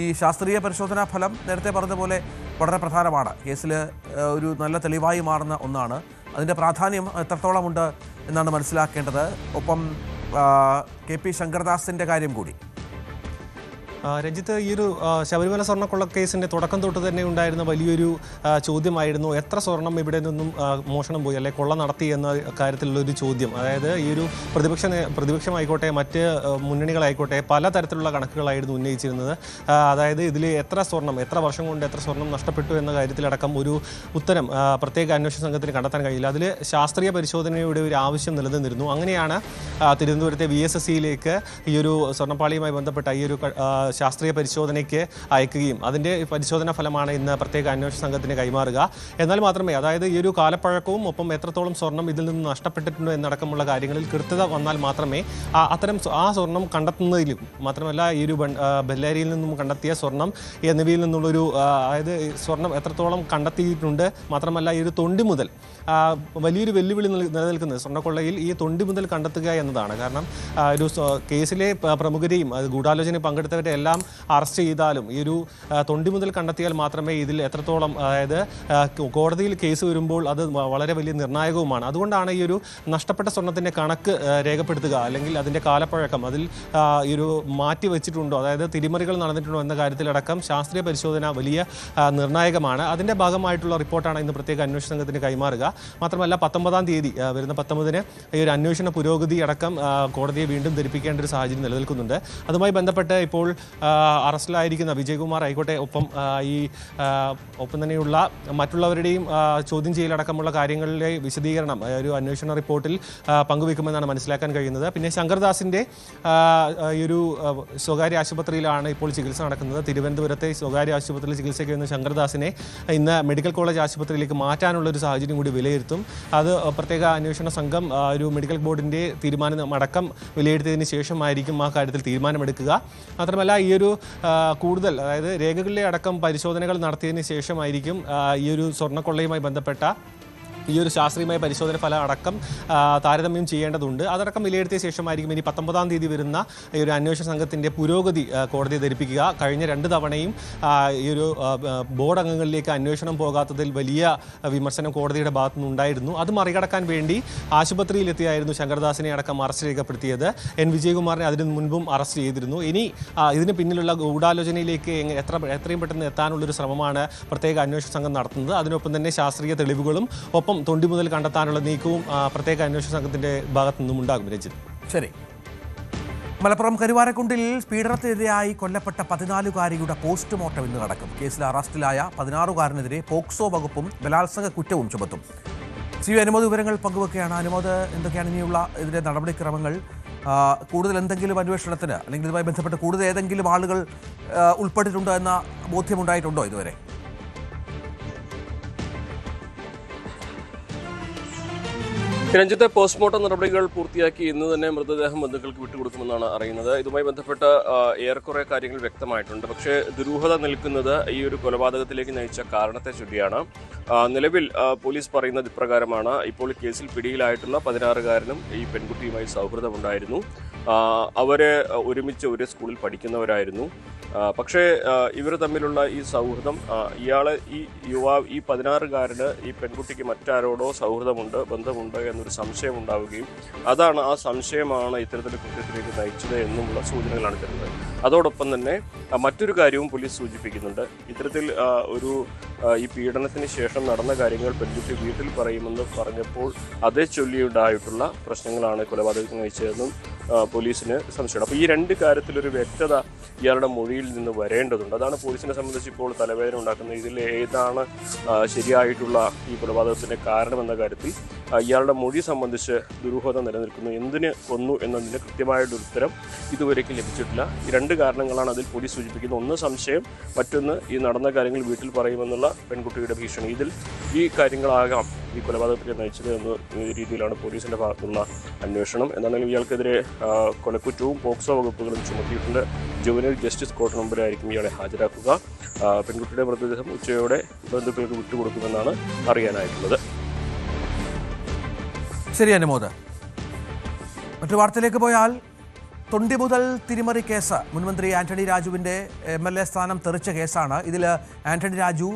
ഈ ശാസ്ത്രീയ പരിശോധനാ ഫലം നേരത്തെ പറഞ്ഞതുപോലെ വളരെ പ്രധാനമാണ്. കേസിൽ ഒരു നല്ല തെളിവായി മാറുന്ന ഒന്നാണ്. അതിൻ്റെ പ്രാധാന്യം എത്രത്തോളമുണ്ട് എന്നാണ് മനസ്സിലാക്കേണ്ടത്. ഒപ്പം KP ശങ്കർദാസിൻ്റെ കാര്യം കൂടി. രഞ്ജിത്ത്, ഈ ഒരു ശബരിമല സ്വർണ്ണക്കൊള്ള കേസിൻ്റെ തുടക്കം തൊട്ട് തന്നെ ഉണ്ടായിരുന്ന വലിയൊരു ചോദ്യമായിരുന്നു എത്ര സ്വർണം ഇവിടെ നിന്നും മോഷണം പോയി അല്ലെ കൊള്ള നടത്തി എന്ന കാര്യത്തിലുള്ളൊരു ചോദ്യം. അതായത് ഈ ഒരു പ്രതിപക്ഷമായിക്കോട്ടെ മറ്റ് മുന്നണികളായിക്കോട്ടെ പലതരത്തിലുള്ള കണക്കുകളായിരുന്നു ഉന്നയിച്ചിരുന്നത്. അതായത് ഇതിൽ എത്ര വർഷം കൊണ്ട് എത്ര സ്വർണം നഷ്ടപ്പെട്ടു എന്ന കാര്യത്തിലടക്കം ഒരു ഉത്തരം പ്രത്യേക അന്വേഷണ സംഘത്തിന് കണ്ടെത്താൻ കഴിയില്ല. അതിൽ ശാസ്ത്രീയ പരിശോധനയുടെ ഒരു ആവശ്യം നിലനിന്നിരുന്നു. അങ്ങനെയാണ് തിരുവനന്തപുരത്തെ VSSCയിലേക്ക് ഈ ഒരു സ്വർണ്ണപ്പാളിയുമായി ബന്ധപ്പെട്ട ഈ ഒരു ശാസ്ത്രീയ പരിശോധനയ്ക്ക് അയക്കുകയും അതിൻ്റെ പരിശോധനാ ഫലമാണ് ഇന്ന് പ്രത്യേക അന്വേഷണ സംഘത്തിന് കൈമാറുക. എന്നാൽ മാത്രമേ, അതായത് ഈ ഒരു കാലപ്പഴക്കവും ഒപ്പം എത്രത്തോളം സ്വർണം ഇതിൽ നിന്ന് നഷ്ടപ്പെട്ടിട്ടുണ്ടോ എന്നടക്കമുള്ള കാര്യങ്ങളിൽ കൃത്യത വന്നാൽ മാത്രമേ ആ സ്വർണം കണ്ടെത്തുന്നതിലും മാത്രമല്ല ഈ ഒരു ബെല്ലാരിയിൽ നിന്നും കണ്ടെത്തിയ സ്വർണം എന്നിവയിൽ നിന്നുള്ളൊരു അതായത് സ്വർണം എത്രത്തോളം കണ്ടെത്തിയിട്ടുണ്ട് മാത്രമല്ല ഈ ഒരു തൊണ്ടി മുതൽ വലിയൊരു വെല്ലുവിളി നിലനിൽക്കുന്നത് സ്വർണ്ണക്കൊള്ളയിൽ ഈ തൊണ്ടി മുതൽ കണ്ടെത്തുക എന്നതാണ്. കാരണം ഒരു കേസിലെ പ്രമുഖരെയും ഗൂഢാലോചനയിൽ പങ്കെടുത്തവരെ എല്ലാം അറസ്റ്റ് ചെയ്താലും ഈ ഒരു തൊണ്ടി മുതൽ കണ്ടെത്തിയാൽ മാത്രമേ ഇതിൽ എത്രത്തോളം, അതായത് കോടതിയിൽ കേസ് വരുമ്പോൾ അത് വളരെ വലിയ നിർണായകവുമാണ്. അതുകൊണ്ടാണ് ഈ ഒരു നഷ്ടപ്പെട്ട സ്വർണത്തിൻ്റെ കണക്ക് രേഖപ്പെടുത്തുക അല്ലെങ്കിൽ അതിൻ്റെ കാലപ്പഴക്കം അതിൽ ഈ ഒരു മാറ്റി വെച്ചിട്ടുണ്ടോ, അതായത് തിരിമറികൾ നടന്നിട്ടുണ്ടോ എന്ന കാര്യത്തിലടക്കം ശാസ്ത്രീയ പരിശോധന വലിയ നിർണായകമാണ്. അതിൻ്റെ ഭാഗമായിട്ടുള്ള റിപ്പോർട്ടാണ് ഇന്ന് പ്രത്യേക അന്വേഷണ സംഘത്തിന് കൈമാറുക. മാത്രമല്ല 19-ാം തീയതി വരുന്ന 19-ന് ഈ ഒരു അന്വേഷണ പുരോഗതി അടക്കം കോടതിയെ വീണ്ടും ധരിപ്പിക്കേണ്ട ഒരു സാഹചര്യം നിലനിൽക്കുന്നുണ്ട്. അതുമായി ബന്ധപ്പെട്ട് ഇപ്പോൾ അറസ്റ്റിലായിരിക്കുന്ന വിജയകുമാർ ആയിക്കോട്ടെ ഒപ്പം തന്നെയുള്ള മറ്റുള്ളവരുടെയും ചോദ്യം ചെയ്യലടക്കമുള്ള കാര്യങ്ങളിലെ വിശദീകരണം ഒരു അന്വേഷണ റിപ്പോർട്ടിൽ പങ്കുവെക്കുമെന്നാണ് മനസ്സിലാക്കാൻ കഴിയുന്നത്. പിന്നെ ശങ്കർദാസിൻ്റെ ഈ ഒരു സ്വകാര്യ ആശുപത്രിയിലാണ് ഇപ്പോൾ ചികിത്സ നടക്കുന്നത്. തിരുവനന്തപുരത്തെ സ്വകാര്യ ആശുപത്രിയിൽ ചികിത്സയ്ക്ക് വരുന്ന ശങ്കർദാസിനെ ഇന്ന് മെഡിക്കൽ കോളേജ് ആശുപത്രിയിലേക്ക് മാറ്റാനുള്ള ഒരു സാഹചര്യം കൂടി വിലയിരുത്തും. അത് പ്രത്യേക അന്വേഷണ സംഘം ഒരു മെഡിക്കൽ ബോർഡിൻ്റെ തീരുമാനം അടക്കം വിലയിരുത്തിയതിന് ശേഷമായിരിക്കും ആ കാര്യത്തിൽ തീരുമാനമെടുക്കുക. മാത്രമല്ല ഈ ഒരു കൂടുതൽ, അതായത് രേഖകളിലെ അടക്കം പരിശോധനകൾ നടത്തിയതിന് ശേഷമായിരിക്കും ഈ ഒരു സ്വർണ്ണക്കൊള്ളയുമായി ബന്ധപ്പെട്ട ഈ ഒരു ശാസ്ത്രീയമായ പരിശോധന ഫലം അടക്കം താരതമ്യം ചെയ്യേണ്ടതുണ്ട്. അതടക്കം വിലയിരുത്തിയ ശേഷമായിരിക്കും ഇനി 19-ാം തീയതി വരുന്ന ഈ ഒരു അന്വേഷണ സംഘത്തിൻ്റെ പുരോഗതി കോടതിയെ ധരിപ്പിക്കുക. കഴിഞ്ഞ 2 തവണയും ഈ ഒരു ബോർഡ് അംഗങ്ങളിലേക്ക് അന്വേഷണം പോകാത്തതിൽ വലിയ വിമർശനം കോടതിയുടെ ഭാഗത്തുനിന്ന് ഉണ്ടായിരുന്നു. അത് മറികടക്കാൻ വേണ്ടി ആശുപത്രിയിലെത്തിയായിരുന്നു ശങ്കർദാസിനെ അടക്കം അറസ്റ്റ് രേഖപ്പെടുത്തിയത്. വിജയകുമാറിനെ അതിനു മുൻപും അറസ്റ്റ് ചെയ്തിരുന്നു. ഇനി ഇതിന് പിന്നിലുള്ള ഗൂഢാലോചനയിലേക്ക് എത്രയും പെട്ടെന്ന് എത്താനുള്ളൊരു ശ്രമമാണ് പ്രത്യേക അന്വേഷണ സംഘം നടത്തുന്നത്. അതിനൊപ്പം തന്നെ ശാസ്ത്രീയ തെളിവുകളും ഒപ്പം തൊണ്ടി മുതൽ കണ്ടെത്താനുള്ള നീക്കവും പ്രത്യേക അന്വേഷണ സംഘത്തിന്റെ ഭാഗത്തു നിന്നും ഉണ്ടാകും. രഞ്ജിത്ത്, ശരി. മലപ്പുറം കരുവാരക്കുണ്ടിൽ പീഡനത്തിനിരയായി കൊല്ലപ്പെട്ട 14-കാരിയുടെ പോസ്റ്റ്മോർട്ടം ഇന്ന് നടക്കും. കേസിൽ അറസ്റ്റിലായ 16-കാരനെതിരെ പോക്സോ വകുപ്പും ബലാത്സംഗ കുറ്റവും ചുമത്തും. അനുമോദ് വിവരങ്ങൾ പങ്കുവെക്കുകയാണ്. അനുമോദ്, എന്തൊക്കെയാണ് ഇനിയുള്ള ഇതിന്റെ നടപടിക്രമങ്ങൾ? കൂടുതൽ എന്തെങ്കിലും അന്വേഷണത്തിന് അല്ലെങ്കിൽ ഇതുമായി ബന്ധപ്പെട്ട് കൂടുതൽ ഏതെങ്കിലും ആളുകൾ ഉൾപ്പെട്ടിട്ടുണ്ടോ എന്ന ബോധ്യമുണ്ടായിട്ടുണ്ടോ ഇതുവരെ? രഞ്ജിത്തെ പോസ്റ്റ്മോർട്ടം നടപടികൾ പൂർത്തിയാക്കി ഇന്ന് തന്നെ മൃതദേഹം ബന്ധുക്കൾക്ക് വിട്ടുകൊടുക്കുമെന്നാണ് അറിയുന്നത്. ഇതുമായി ബന്ധപ്പെട്ട ഏറെക്കുറെ കാര്യങ്ങൾ വ്യക്തമായിട്ടുണ്ട്. പക്ഷേ ദുരൂഹത നിൽക്കുന്നത് ഈ ഒരു കൊലപാതകത്തിലേക്ക് നയിച്ച കാരണത്തെ ചൊല്ലിയാണ്. നിലവിൽ പോലീസ് പറയുന്നത് ഇപ്രകാരമാണ്. ഇപ്പോൾ കേസിൽ പിടിയിലായിട്ടുള്ള 16-കാരനും ഈ പെൺകുട്ടിയുമായി സൗഹൃദമുണ്ടായിരുന്നു. അവര് ഒരുമിച്ച് ഒരു സ്കൂളിൽ പഠിക്കുന്നവരായിരുന്നു. പക്ഷേ ഇവർ തമ്മിലുള്ള ഈ സൗഹൃദം ഈ 16-കാരന് ഈ പെൺകുട്ടിക്ക് മറ്റാരോടോ സൗഹൃദമുണ്ട്, ബന്ധമുണ്ട് എന്നൊരു സംശയം ഉണ്ടാവുകയും ആ സംശയമാണ് ഇത്തരത്തിലുള്ള കൃത്യത്തിലേക്ക് നയിച്ചത് എന്നുമുള്ള സൂചനകളാണ് തരുന്നത്. അതോടൊപ്പം തന്നെ മറ്റൊരു കാര്യവും പോലീസ് സൂചിപ്പിക്കുന്നുണ്ട്. ഇത്തരത്തിൽ ഈ പീഡനത്തിന് ശേഷം നടന്ന കാര്യങ്ങൾ പെൺകുട്ടി വീട്ടിൽ പറയുമെന്ന് പറഞ്ഞപ്പോൾ അതേ ചൊല്ലിയുണ്ടായിട്ടുള്ള പ്രശ്നങ്ങളാണ് കൊലപാതകത്തിന് നയിച്ചതെന്നും പോലീസിന് സംശയമുണ്ട്. അപ്പോൾ ഈ രണ്ട് കാര്യത്തിലൊരു വ്യക്തത ഇയാളുടെ മൊഴിയിൽ നിന്ന് വരേണ്ടതുണ്ട്. അതാണ് പോലീസിനെ സംബന്ധിച്ച് ഇപ്പോൾ തലവേദന ഉണ്ടാക്കുന്നത്. ഇതിൽ ഏതാണ് ശരിയായിട്ടുള്ള ഈ കൊലപാതകത്തിന്റെ കാരണമെന്ന കാര്യത്തിൽ ഇയാളുടെ മൊഴി സംബന്ധിച്ച് ദുരൂഹത നിലനിൽക്കുന്നു. എന്തിന് കൊന്നു എന്നതിന് കൃത്യമായിട്ടൊരു ഉത്തരം ഇതുവരേക്കും ലഭിച്ചിട്ടില്ല. ഈ രണ്ട് കാരണങ്ങളാണ് അതിൽ പോലീസ് സൂചിപ്പിക്കുന്നത്. ഒന്ന് സംശയം, മറ്റൊന്ന് ഈ നടന്ന കാര്യങ്ങൾ വീട്ടിൽ പറയുമെന്നുള്ള പെൺകുട്ടിയുടെ ഭീഷണി. ഈ കാര്യങ്ങളാകാം ഈ കൊലപാതകത്തിലേക്ക് നയിച്ചത് എന്ന രീതിയിലാണ് പോലീസിന്റെ ഭാഗത്തുള്ള അന്വേഷണം. എന്താണെങ്കിലും ഇയാൾക്കെതിരെ കൊലക്കുറ്റവും പോക്സോ വകുപ്പുകളും ചുമത്തിയിട്ടുണ്ട്. ജുവനൈൽ ജസ്റ്റിസ് കോർട്ട് മുമ്പിലായിരിക്കും ഇയാളെ ഹാജരാക്കുക. പെൺകുട്ടിയുടെ മൃതദേഹം ഉച്ചയോടെ ബന്ധുക്കൾക്ക് വിട്ടുകൊടുക്കുമെന്നാണ് അറിയാനായിട്ടുള്ളത്. ശരി അനുമോദ്. മറ്റു വാർത്തയിലേക്ക് പോയാൽ തൊണ്ടി മുതൽ തിരിമറി കേസ് മുൻമന്ത്രി ആന്റണി രാജുവിൻ്റെ MLA സ്ഥാനം തെറിച്ച കേസാണ്. ഇതിൽ ആന്റണി രാജു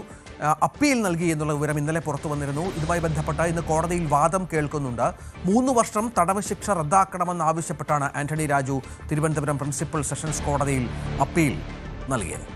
അപ്പീൽ നൽകി എന്നുള്ള വിവരം ഇന്നലെ പുറത്തു വന്നിരുന്നു. ഇതുമായി ബന്ധപ്പെട്ട് ഇന്ന് കോടതിയിൽ വാദം കേൾക്കുന്നുണ്ട്. 3 വർഷം തടവ് ശിക്ഷ റദ്ദാക്കണമെന്നാവശ്യപ്പെട്ടാണ് ആന്റണി രാജു തിരുവനന്തപുരം പ്രിൻസിപ്പൽ സെഷൻസ് കോടതിയിൽ അപ്പീൽ നൽകിയത്.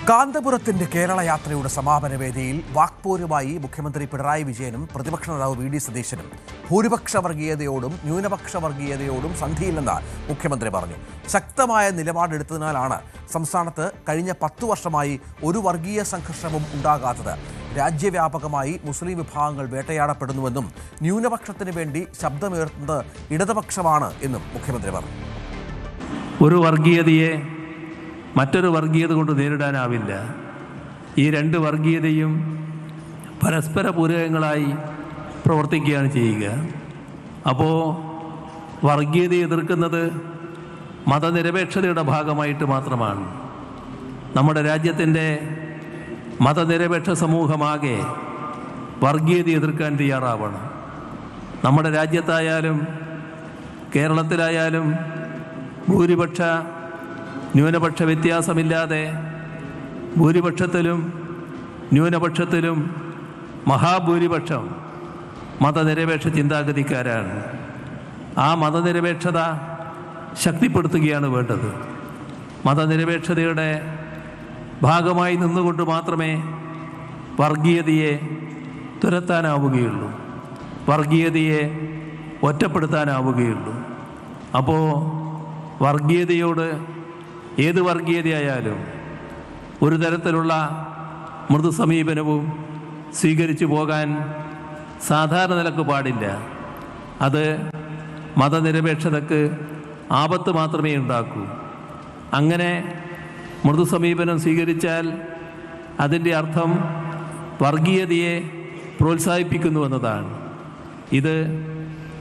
കാന്തപുരത്തിന്റെ കേരള യാത്രയുടെ സമാപന വേദിയിൽ വാക്പോരുമായി മുഖ്യമന്ത്രി പിണറായി വിജയനും പ്രതിപക്ഷ നേതാവ് VD സതീശനും ഭൂരിപക്ഷ വർഗീയതയോടും ന്യൂനപക്ഷ വർഗീയതയോടും സന്ധിയില്ലെന്ന് മുഖ്യമന്ത്രി പറഞ്ഞു. ശക്തമായ നിലപാടെടുത്തതിനാലാണ് സംസ്ഥാനത്ത് കഴിഞ്ഞ 10 വർഷമായി ഒരു വർഗീയ സംഘർഷവും ഉണ്ടാകാത്തത്. രാജ്യവ്യാപകമായി മുസ്ലിം വിഭാഗങ്ങൾ വേട്ടയാടപ്പെടുന്നുവെന്നും ന്യൂനപക്ഷത്തിന് വേണ്ടി ശബ്ദമുയർത്തുന്നത് ഇടതുപക്ഷമാണ് എന്നും മുഖ്യമന്ത്രി പറഞ്ഞു. ഒരു വർഗീയതയെ മറ്റൊരു വർഗീയത കൊണ്ട് നേരിടാനാവില്ല. ഈ രണ്ട് വർഗീയതയും പരസ്പര പൂരകങ്ങളായി പ്രവർത്തിക്കുകയാണ് ചെയ്യുക. അപ്പോൾ വർഗീയതയെ എതിർക്കുന്നത് മതനിരപേക്ഷതയുടെ ഭാഗമായിട്ട് മാത്രമാണ്. നമ്മുടെ രാജ്യത്തിൻ്റെ മതനിരപേക്ഷ സമൂഹമാകെ വർഗീയത എതിർക്കാൻ തയ്യാറാവണം. നമ്മുടെ രാജ്യത്തായാലും കേരളത്തിലായാലും ഭൂരിപക്ഷ ന്യൂനപക്ഷ വ്യത്യാസമില്ലാതെ ഭൂരിപക്ഷത്തിലും ന്യൂനപക്ഷത്തിലും മഹാഭൂരിപക്ഷം മതനിരപേക്ഷ ചിന്താഗതിക്കാരാണ്. ആ മതനിരപേക്ഷത ശക്തിപ്പെടുത്തുകയാണ് വേണ്ടത്. മതനിരപേക്ഷതയുടെ ഭാഗമായി നിന്നുകൊണ്ട് മാത്രമേ വർഗീയതയെ തുരത്താനാവുകയുള്ളൂ, വർഗീയതയെ ഒറ്റപ്പെടുത്താനാവുകയുള്ളൂ. അപ്പോൾ വർഗീയതയോട്, ഏത് വർഗീയതയായാലും ഒരു തരത്തിലുള്ള മൃദു സമീപനവും സ്വീകരിച്ചു പോകാൻ സാധാരണ നിലക്ക് പാടില്ല. അത് മതനിരപേക്ഷതയ്ക്ക് ആപത്ത് മാത്രമേ ഉണ്ടാക്കൂ. അങ്ങനെ മൃദു സമീപനം സ്വീകരിച്ചാൽ അതിൻ്റെ അർത്ഥം വർഗീയതയെ പ്രോത്സാഹിപ്പിക്കുന്നുവെന്നതാണ്. ഇത്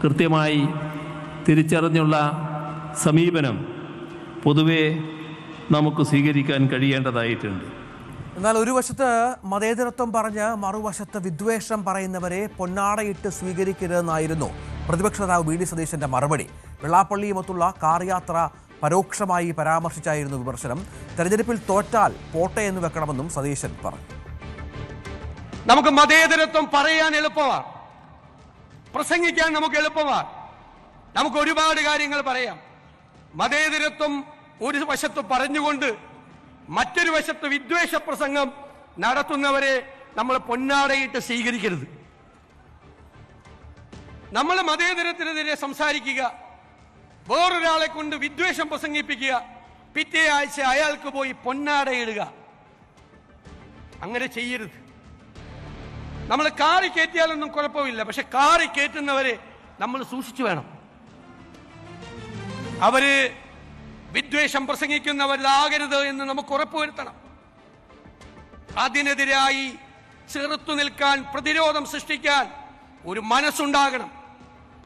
കൃത്യമായി തിരിച്ചറിഞ്ഞുള്ള സമീപനം പൊതുവെ നമുക്ക് സ്വീകരിക്കാൻ കഴിയേണ്ടതായിട്ടുണ്ട്. എന്നാൽ ഒരു വശത്ത് മതേതരത്വം പറഞ്ഞ് മറുവശത്ത് വിദ്വേഷം പറയുന്നവരെ പൊന്നാടയിട്ട് സ്വീകരിക്കരുതെന്നായിരുന്നു പ്രതിപക്ഷ നേതാവ് VD സതീശന്റെ മറുപടി. വെള്ളാപ്പള്ളിയുമൊത്തുള്ള കാർ യാത്ര പരോക്ഷമായി പരാമർശിച്ചായിരുന്നു വിമർശനം. തെരഞ്ഞെടുപ്പിൽ തോറ്റാൽ പോട്ടെ എന്ന് വെക്കണമെന്നും സതീശൻ പറഞ്ഞു. നമുക്ക് മതേതരത്വം പറയാൻ എളുപ്പമാണ്, പ്രസംഗിക്കാൻ നമുക്ക് എളുപ്പമാണ്. നമുക്ക് ഒരുപാട് കാര്യങ്ങൾ പറയാം. മതേതരത്വം ഒരു വശത്ത് പറഞ്ഞുകൊണ്ട് മറ്റൊരു വശത്ത് വിദ്വേഷ പ്രസംഗം നടത്തുന്നവരെ നമ്മൾ പൊന്നാടയിട്ട് സ്വീകരിക്കരുത്. നമ്മൾ മതേതരത്തിനെതിരെ സംസാരിക്കുക, വേറൊരാളെ കൊണ്ട് വിദ്വേഷം പ്രസംഗിപ്പിക്കുക, പിറ്റേ ആഴ്ച അയാൾക്ക് പോയി പൊന്നാടയിടുക, അങ്ങനെ ചെയ്യരുത്. നമ്മൾ കാറി കയറ്റിയാലൊന്നും കുഴപ്പമില്ല, പക്ഷെ കാറി കയറ്റുന്നവരെ നമ്മൾ സൂക്ഷിച്ചു വേണം. അവര് വിദ്വേഷം പ്രസംഗിക്കുന്നവരാകരുത് എന്ന് നമുക്ക് ഉറപ്പുവരുത്തണം. അതിനെതിരായി ചെറുത്തു നിൽക്കാൻ, പ്രതിരോധം സൃഷ്ടിക്കാൻ ഒരു മനസ്സുണ്ടാകണം.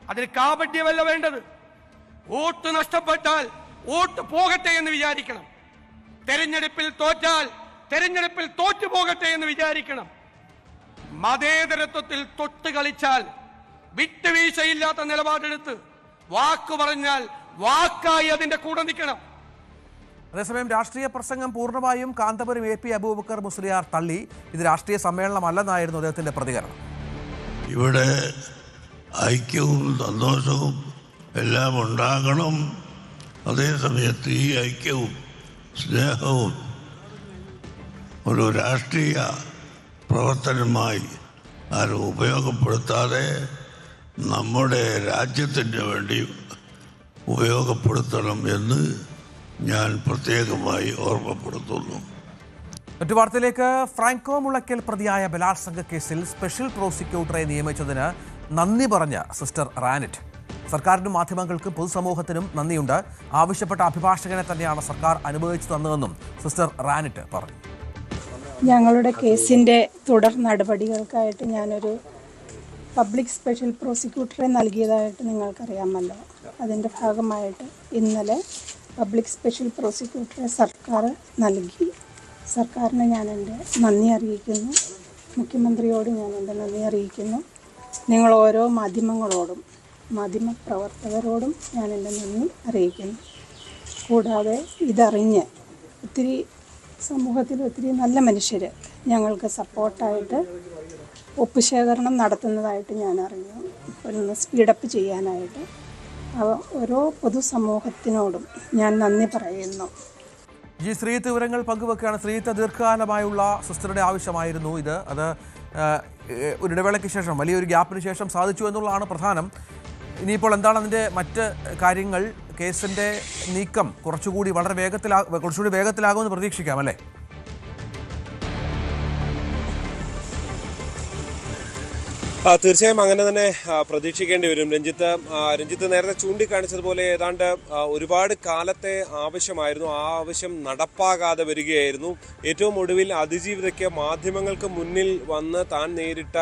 അതിന് കാപട്യമല്ല വേണ്ടത്. വോട്ട് നഷ്ടപ്പെട്ടാൽ വോട്ട് പോകട്ടെ എന്ന് വിചാരിക്കണം. തെരഞ്ഞെടുപ്പിൽ തോറ്റാൽ തെരഞ്ഞെടുപ്പിൽ തോറ്റു പോകട്ടെ എന്ന് വിചാരിക്കണം. മതേതരത്വത്തിൽ തൊട്ട് കളിച്ചാൽ വിട്ടുവീഴ്ചയില്ലാത്ത നിലപാടെടുത്ത് വാക്കു പറഞ്ഞാൽ വാക്കായി അതിന്റെ കൂടെ നിൽക്കണം. അതേസമയം രാഷ്ട്രീയ പ്രസംഗം പൂർണ്ണമായും കാന്തപുരം AP അബൂബക്കർ മുസ്ലിയാർ തള്ളി. ഇത് രാഷ്ട്രീയ സമ്മേളനമല്ലെന്നായിരുന്നു അദ്ദേഹത്തിന്റെ പ്രതികരണം. ഇവിടെ ഐക്യവും സന്തോഷവും എല്ലാം ഉണ്ടാകണം. അതേസമയത്ത് ഈ ഐക്യവും സ്നേഹവും ഒരു രാഷ്ട്രീയ പ്രവർത്തനമായി ആരും ഉപയോഗപ്പെടുത്താതെ നമ്മുടെ രാജ്യത്തിന് വേണ്ടി ഉപയോഗപ്പെടുത്തണം എന്ന് ഞാൻ പ്രത്യേകമായി ഓർമ്മപ്പെടുത്തുന്നു. മറ്റു വാർത്തയിലേക്ക്. ഫ്രാങ്കോ മുളയ്ക്കൽ പ്രതിയായ ബലാത്സംഗ കേസിൽ സ്പെഷ്യൽ പ്രോസിക്യൂട്ടറെ നിയമിച്ചതിന് നന്ദി പറഞ്ഞ സിസ്റ്റർ റാനറ്റ്. സർക്കാരിനും മാധ്യമങ്ങൾക്കും പൊതുസമൂഹത്തിനും നന്ദിയുണ്ട്. ആവശ്യപ്പെട്ട അഭിഭാഷകനെ തന്നെയാണ് സർക്കാർ അനുഭവിച്ചു തന്നതെന്നും സിസ്റ്റർ റാനറ്റ് പറഞ്ഞു. ഞങ്ങളുടെ കേസിൻ്റെ തുടർ നടപടികൾക്കായിട്ട് ഞാനൊരു പബ്ലിക് സ്പെഷ്യൽ പ്രോസിക്യൂട്ടറെ നൽകിയതായിട്ട് നിങ്ങൾക്കറിയാമല്ലോ. അതിൻ്റെ ഭാഗമായിട്ട് ഇന്നലെ പബ്ലിക് സ്പെഷ്യൽ പ്രോസിക്യൂട്ടറെ സർക്കാർ നൽകി. സർക്കാരിന് ഞാൻ എൻ്റെ നന്ദി അറിയിക്കുന്നു. മുഖ്യമന്ത്രിയോട് ഞാൻ എൻ്റെ നന്ദി അറിയിക്കുന്നു. നിങ്ങൾ ഓരോ മാധ്യമങ്ങളോടും മാധ്യമപ്രവർത്തകരോടും ഞാൻ എൻ്റെ നന്ദി അറിയിക്കുന്നു. കൂടാതെ ഇതറിഞ്ഞ് ഒത്തിരി സമൂഹത്തിൽ ഒത്തിരി നല്ല മനുഷ്യർ ഞങ്ങൾക്ക് സപ്പോർട്ടായിട്ട് ഒപ്പുശേഖരണം നടത്തുന്നതായിട്ട് ഞാൻ അറിഞ്ഞു. ഒന്ന് സ്പീഡപ്പ് ചെയ്യാനായിട്ട് ഓരോ പൊതുസമൂഹത്തിനോടും ഞാൻ നന്ദി പറയുന്നു. ശ്രീത്ത് വിവരങ്ങൾ പങ്കുവെക്കുകയാണ്. ശ്രീത്ത്, ദീർഘകാലമായുള്ള സിസ്റ്ററുടെ ആവശ്യമായിരുന്നു ഇത്. അത് ഒരു ഇടവേളയ്ക്ക് ശേഷം, വലിയൊരു ഗ്യാപ്പിന് ശേഷം സാധിച്ചു എന്നുള്ളതാണ് പ്രധാനം. ഇനിയിപ്പോൾ എന്താണ് അതിൻ്റെ മറ്റ് കാര്യങ്ങൾ? കേസിൻ്റെ നീക്കം കുറച്ചുകൂടി വേഗത്തിലാകുമെന്ന് പ്രതീക്ഷിക്കാം അല്ലേ? തീർച്ചയായും അങ്ങനെ തന്നെ പ്രതീക്ഷിക്കേണ്ടി വരും. രഞ്ജിത്ത് നേരത്തെ ചൂണ്ടിക്കാണിച്ചതുപോലെ ഏതാണ്ട് ഒരുപാട് കാലത്തെ ആവശ്യമായിരുന്നു. ആ ആവശ്യം നടപ്പാകാതെ വരികയായിരുന്നു. ഏറ്റവും ഒടുവിൽ അതിജീവിതയ്ക്ക് മാധ്യമങ്ങൾക്ക് മുന്നിൽ വന്ന് താൻ നേരിട്ട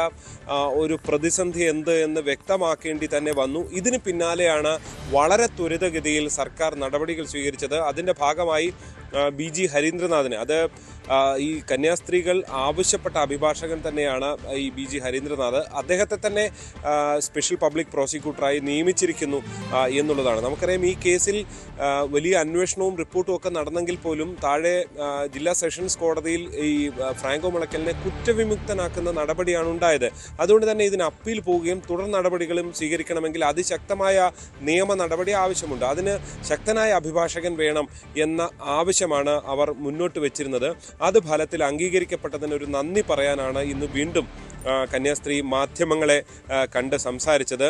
ഒരു പ്രതിസന്ധി എന്ത് എന്ന് വ്യക്തമാക്കേണ്ടി തന്നെ വന്നു. ഇതിന് പിന്നാലെയാണ് വളരെ ത്വരിതഗതിയിൽ സർക്കാർ നടപടികൾ സ്വീകരിച്ചത്. അതിൻ്റെ ഭാഗമായി BG ഹരീന്ദ്രനാഥിന്, അത് ഈ കന്യാസ്ത്രീകൾ ആവശ്യപ്പെട്ട അഭിഭാഷകൻ തന്നെയാണ് ഈ BG ഹരീന്ദ്രനാഥ്, അദ്ദേഹത്തെ തന്നെ സ്പെഷ്യൽ പബ്ലിക് പ്രോസിക്യൂട്ടറായി നിയമിച്ചിരിക്കുന്നു എന്നുള്ളതാണ്. നമുക്കറിയാം ഈ കേസിൽ വലിയ അന്വേഷണവും റിപ്പോർട്ടും ഒക്കെ നടന്നെങ്കിൽ പോലും താഴെ ജില്ലാ സെഷൻസ് കോടതിയിൽ ഈ ഫ്രാങ്കോ മുളയ്ക്കലിനെ കുറ്റവിമുക്തനാക്കുന്ന നടപടിയാണ് ഉണ്ടായത്. അതുകൊണ്ട് തന്നെ ഇതിന് അപ്പീൽ പോവുകയും തുടർ നടപടികളും സ്വീകരിക്കണമെങ്കിൽ അതിശക്തമായ നിയമ നടപടി ആവശ്യമുണ്ട്. അതിന് ശക്തനായ അഭിഭാഷകൻ വേണം എന്ന ആവശ്യമാണ് അവർ മുന്നോട്ട് വെച്ചിരുന്നത്. അത് ഫലത്തിൽ അംഗീകരിക്കപ്പെട്ടതിന് ഒരു നന്ദി പറയാനാണ് ഇന്ന് വീണ്ടും കന്യാസ്ത്രീ മാധ്യമങ്ങളെ കണ്ട് സംസാരിച്ചത്.